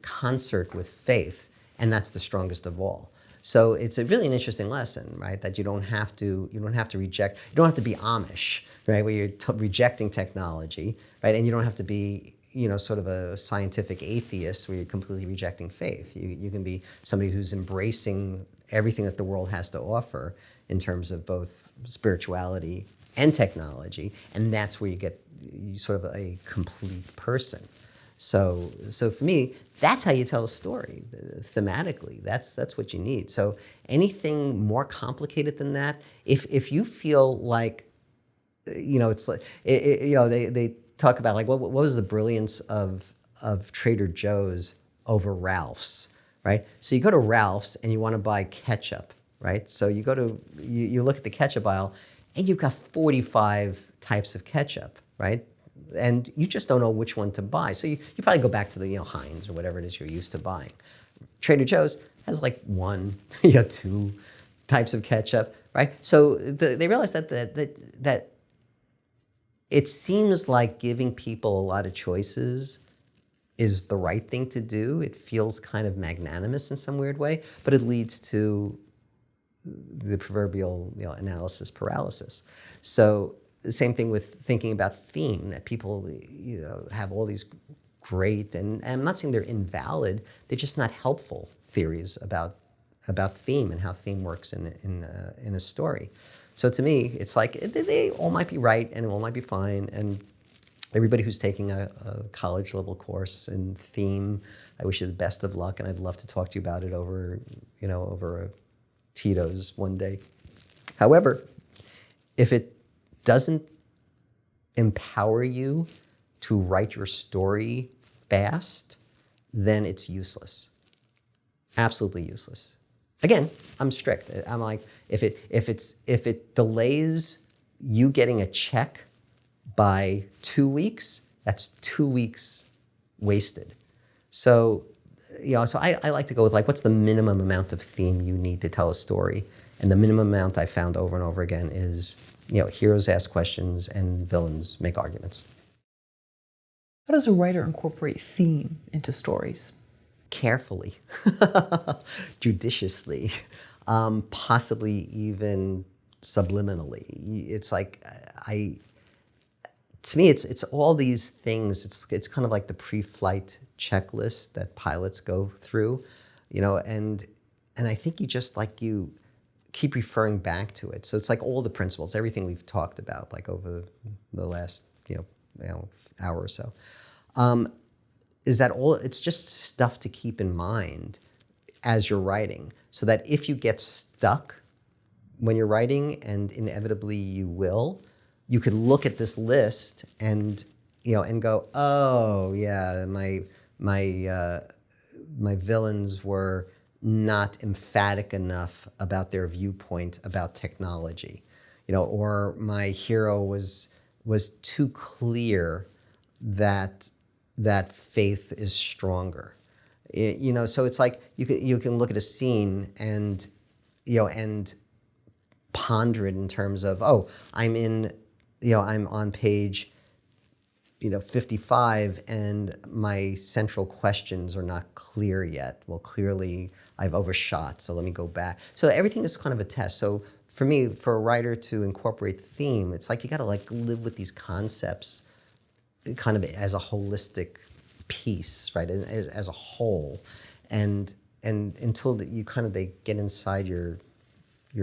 concert with faith, and that's the strongest of all. So it's really an interesting lesson, right? That you don't have to reject, you don't have to be Amish, right? Where you're rejecting technology, right? And you don't have to be, sort of a scientific atheist where you're completely rejecting faith. You can be somebody who's embracing everything that the world has to offer in terms of both spirituality and technology, and that's where you get sort of a complete person. So for me, that's how you tell a story, thematically. That's what you need. So anything more complicated than that, if you feel like, it's like, they talk about like what was the brilliance of Trader Joe's over Ralph's, right? So you go to Ralph's and you want to buy ketchup, right? So you you look at the ketchup aisle, and you've got 45 types of ketchup, right? And you just don't know which one to buy. So you probably go back to the Heinz or whatever it is you're used to buying. Trader Joe's has like one, two types of ketchup, right? So they realized that it seems like giving people a lot of choices is the right thing to do. It feels kind of magnanimous in some weird way, but it leads to the proverbial analysis paralysis. So the same thing with thinking about theme, that people have all these great, and I'm not saying they're invalid, they're just not helpful theories about theme and how theme works in a story. So to me, it's like they all might be right and it all might be fine, and everybody who's taking a college level course in theme, I wish you the best of luck, and I'd love to talk to you about it over a Tito's one day. However, if it doesn't empower you to write your story fast, then it's useless. Absolutely useless. Again, I'm strict. I'm like, if it delays you getting a check by 2 weeks, that's 2 weeks wasted. So, so I like to go with like, what's the minimum amount of theme you need to tell a story? And the minimum amount I found over and over again is, heroes ask questions and villains make arguments. How does a writer incorporate theme into stories? Carefully, judiciously, possibly even subliminally. It's like, to me, it's all these things. It's kind of like the pre-flight checklist that pilots go through, and I think you keep referring back to it. So it's like all the principles, everything we've talked about, like over the last hour or so, is that all? It's just stuff to keep in mind as you're writing, so that if you get stuck when you're writing, and inevitably you will, you could look at this list and go, oh yeah, my villains were not emphatic enough about their viewpoint about technology, or my hero was too clear that faith is stronger. You know, so it's like you can look at a scene and, you know, and ponder it in terms of, oh, I'm in, you know, I'm on page, you know, 55, and my central questions are not clear yet. Well, clearly I've overshot, so let me go back. So everything is kind of a test. So for me, for a writer to incorporate theme, it's like you got to like live with these concepts kind of as a holistic piece, right? As a whole, and until you kind of they get inside your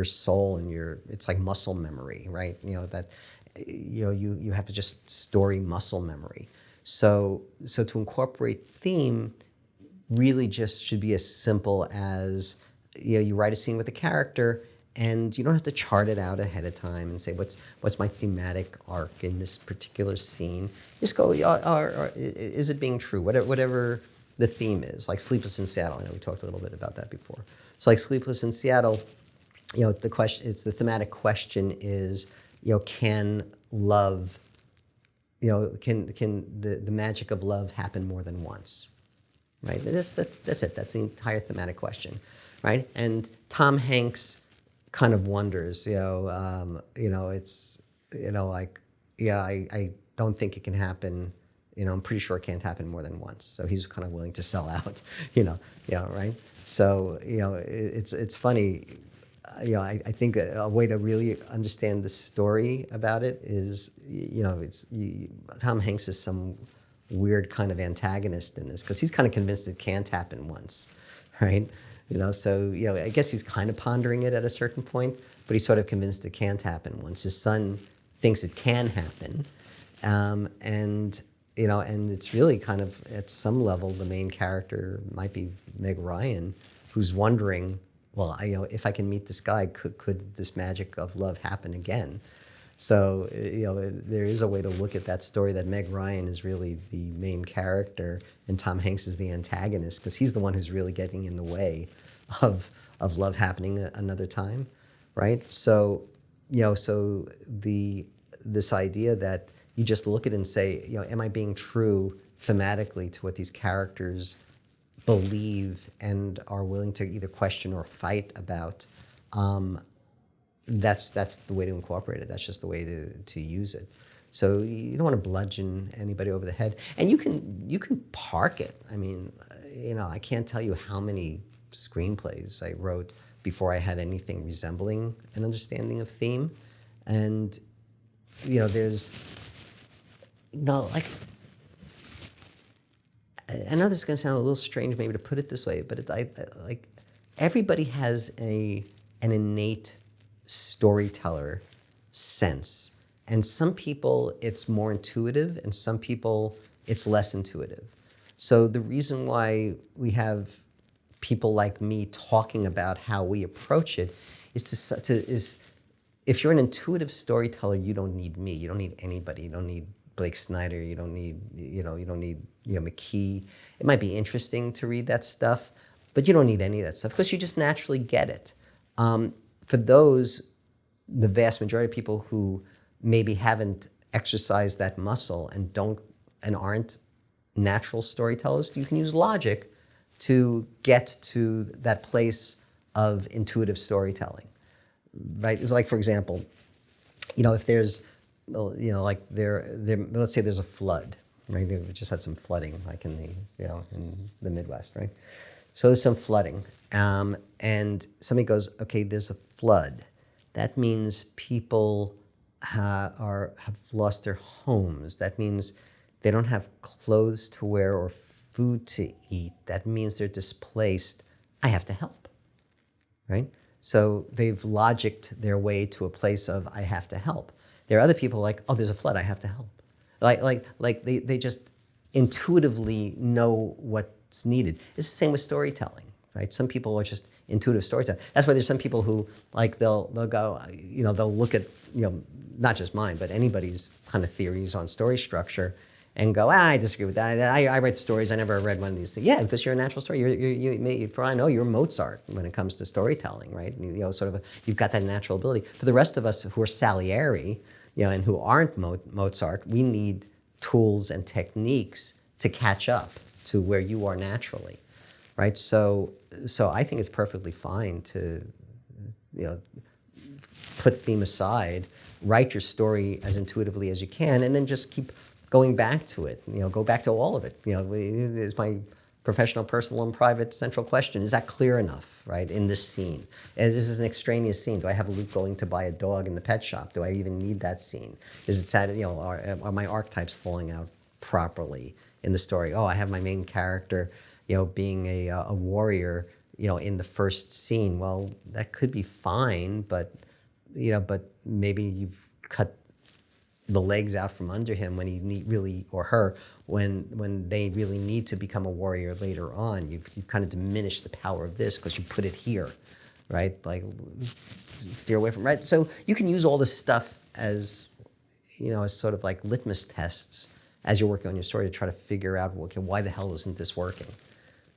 soul and it's like muscle memory, right? You know that, you know, you have to just story muscle memory. So to incorporate theme really just should be as simple as, you know, you write a scene with a character and you don't have to chart it out ahead of time and say what's my thematic arc in this particular scene. Just go, is it being true? Whatever the theme is, like Sleepless in Seattle. I know we talked a little bit about that before. So like Sleepless in Seattle, you know, the thematic question is, you know, can love, you know, can the magic of love happen more than once, right? That's it. That's the entire thematic question, right? And Tom Hanks kind of wonders, you know, it's, you know, like, yeah, I don't think it can happen. You know, I'm pretty sure it can't happen more than once. So he's kind of willing to sell out, you know, right? So, you know, it's funny. You know, I think a way to really understand the story about it is, you know, Tom Hanks is some weird kind of antagonist in this because he's kind of convinced it can't happen once, right? You know, so, you know, I guess he's kind of pondering it at a certain point, but he's sort of convinced it can't happen once. His son thinks it can happen, and, you know, and it's really kind of, at some level, the main character might be Meg Ryan, who's wondering, well, you know, if I can meet this guy, could this magic of love happen again? So, you know, there is a way to look at that story that Meg Ryan is really the main character and Tom Hanks is the antagonist, because he's the one who's really getting in the way of love happening another time, right? So, you know, so this idea that you just look at it and say, you know, am I being true thematically to what these characters believe and are willing to either question or fight about? That's the way to incorporate it. That's just the way to use it. So you don't want to bludgeon anybody over the head, and you can park it. I mean, you know, I can't tell you how many screenplays I wrote before I had anything resembling an understanding of theme, and you know, there's, you know, like, I know this is going to sound a little strange maybe to put it this way, but like everybody has an innate storyteller sense. And some people it's more intuitive and some people it's less intuitive. So the reason why we have people like me talking about how we approach it is if you're an intuitive storyteller, you don't need me. You don't need anybody. You don't need Blake Snyder. You don't need, you don't need, McKee. It might be interesting to read that stuff, but you don't need any of that stuff because you just naturally get it. For those, the vast majority of people who maybe haven't exercised that muscle and aren't natural storytellers, you can use logic to get to that place of intuitive storytelling, right? It was like, for example, if there's, like let's say there's a flood, right? We just had some flooding, like in the Midwest, right? So there's some flooding, and somebody goes, okay, there's a flood. That means people have lost their homes. That means they don't have clothes to wear or food to eat. That means they're displaced. I have to help, right? So they've logicked their way to a place of I have to help. There are other people like, oh, there's a flood, I have to help. Like they just intuitively know what's needed. It's the same with storytelling, right? Some people are just intuitive storytelling. That's why there's some people who like they'll go, they'll look at not just mine, but anybody's kind of theories on story structure, and go, I disagree with that. I write stories. I never read one of these things. Yeah, because you're a natural story. You for all I know, you're Mozart when it comes to storytelling, right? You've got that natural ability. For the rest of us who are Salieri, and who aren't Mozart, we need tools and techniques to catch up to where you are naturally. right? So I think it's perfectly fine to, you know, put theme aside, write your story as intuitively as you can, and then just keep going back to it. You know, go back to all of it. You know, is my professional, personal, and private central question, is that clear enough, right, in this scene? And this is an extraneous scene. Do I have Luke going to buy a dog in the pet shop? Do I even need that scene? Is it sad, you know, are my archetypes falling out properly in the story? Oh, I have my main character, you know, being a warrior, you know, in the first scene. Well, that could be fine, but, you know, but maybe you've cut the legs out from under him when he really, or her, when they really need to become a warrior later on. You've kind of diminished the power of this because you put it here, right? Like, steer away from, right? So you can use all this stuff as, you know, as sort of like litmus tests as you're working on your story to try to figure out, well, okay, why the hell isn't this working?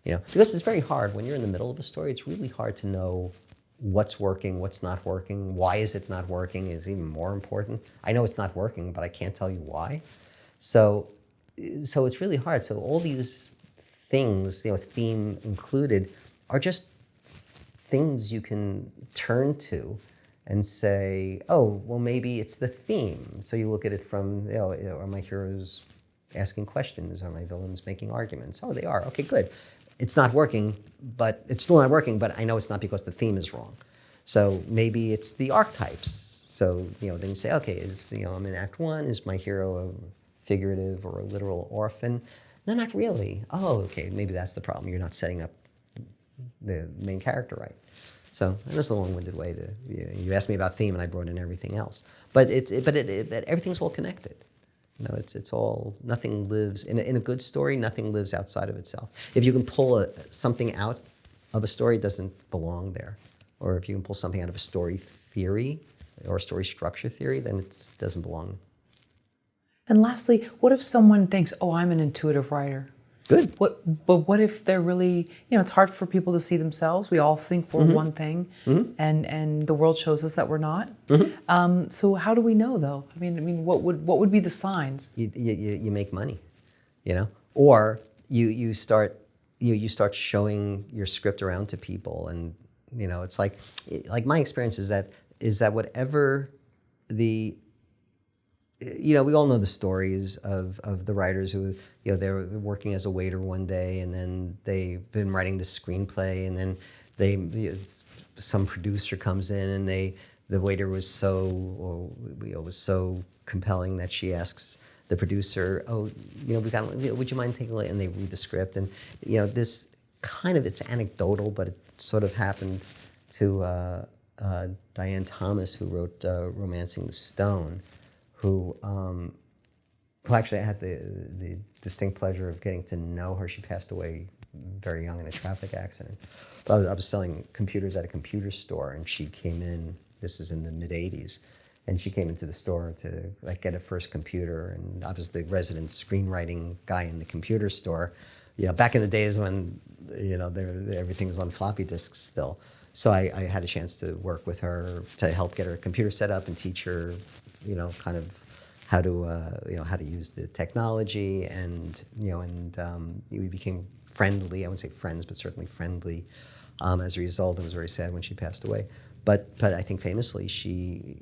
You know, because it's very hard when you're in the middle of a story. It's really hard to know what's working, what's not working, why is it not working is even more important. I know it's not working, but I can't tell you why. So it's really hard. So all these things, you know, theme included, are just things you can turn to and say, oh, well, maybe it's the theme. So you look at it from, you know, are my heroes asking questions? Are my villains making arguments? Oh, they are. Okay, good. It's not working, but it's still not working, but I know it's not because the theme is wrong. So maybe it's the archetypes. So, you know, then you say, okay, you know, I'm in Act 1, is my hero a figurative or a literal orphan? No, not really. Oh, okay, maybe that's the problem. You're not setting up the main character right. So that's a long-winded way to, you asked me about theme and I brought in everything else. But everything's all connected. You know, it's all, nothing lives, in a good story, nothing lives outside of itself. If you can pull something out of a story, it doesn't belong there. Or if you can pull something out of a story theory or a story structure theory, then it doesn't belong. And lastly, what if someone thinks, oh, I'm an intuitive writer? Good. But what if they're really, you know, it's hard for people to see themselves. We all think we're one thing, and the world shows us that we're not. So how do we know, though? I mean, what would be the signs? You make money, you know, or you start showing your script around to people, and you know, it's like my experience is that whatever the, you know, we all know the stories of the writers who, you know, they're working as a waiter one day and then they've been writing the screenplay and then some producer comes in and the waiter was so compelling that she asks the producer, oh, you know, would you mind taking a look? And they read the script, and you know, this kind of, it's anecdotal, but it sort of happened to Diane Thomas, who wrote Romancing the Stone, who actually I had the distinct pleasure of getting to know her. She passed away very young in a traffic accident. But I was selling computers at a computer store, and she came in, this is in the mid-'80s, and she came into the store to like get a first computer, and I was the resident screenwriting guy in the computer store. You know, back in the days when, you know, everything was on floppy disks still. So I had a chance to work with her to help get her computer set up and teach her, you know, kind of how to use the technology, and you know, and we became friendly. I wouldn't say friends, but certainly friendly. As a result, it was very sad when she passed away. But I think famously, she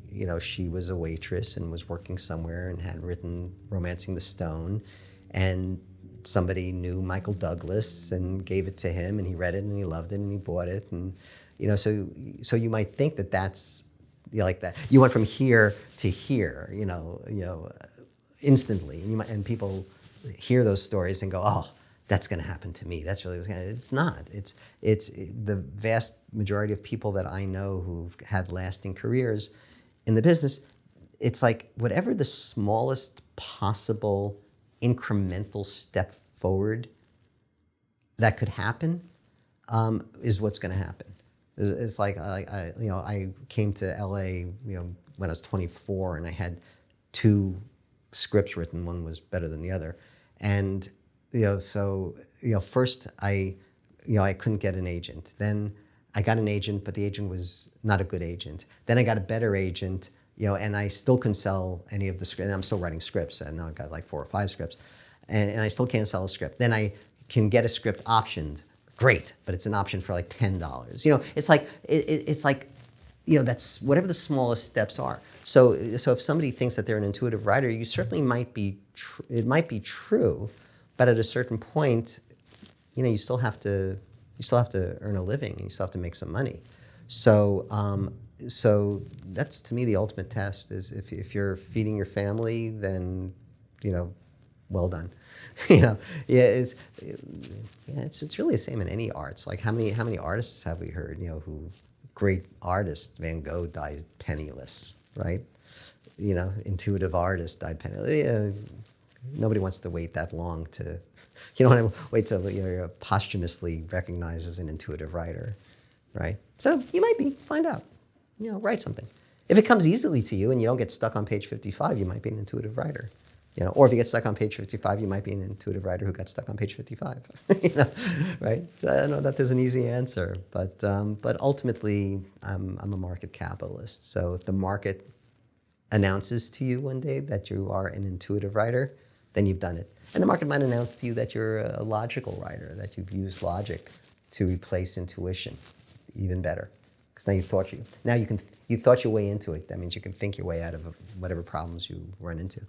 was a waitress and was working somewhere and had written Romancing the Stone, and somebody knew Michael Douglas and gave it to him, and he read it and he loved it and he bought it, and you know, so you might think that that's, you know, like that. You went from here to here, you know, instantly, and people hear those stories and go, oh, that's going to happen to me. That's really what's going to happen. It's not. It's the vast majority of people that I know who've had lasting careers in the business. It's like whatever the smallest possible incremental step forward that could happen is what's going to happen. It's like I came to LA, you know, when I was 24, and I had 2 scripts written. One was better than the other, and you know, so you know, first I couldn't get an agent. Then I got an agent, but the agent was not a good agent. Then I got a better agent, you know, and I still couldn't sell any of the scripts. And I'm still writing scripts, and now I've got like 4 or 5 scripts, and I still can't sell a script. Then I can get a script optioned great, but it's an option for like $10. It's like it's like, that's whatever the smallest steps are. So if somebody thinks that they're an intuitive writer, you certainly might be. It might be true, but at a certain point, you still have to earn a living, and you still have to make some money. So so that's, to me, the ultimate test is if you're feeding your family, then well done. It's really the same in any arts. Like how many artists have we heard, who great artists, Van Gogh died penniless, right? Intuitive artist died penniless. Nobody wants to wait that long to, you don't want to wait till you're posthumously recognized as an intuitive writer, right? So you might be, find out, write something. If it comes easily to you and you don't get stuck on page 55, you might be an intuitive writer. Or if you get stuck on page 55, you might be an intuitive writer who got stuck on page 55. Right? So I don't know that there's an easy answer, but ultimately, I'm a market capitalist. So if the market announces to you one day that you are an intuitive writer, then you've done it. And the market might announce to you that you're a logical writer, that you've used logic to replace intuition. Even better, because now you thought your way into it. That means you can think your way out of whatever problems you run into.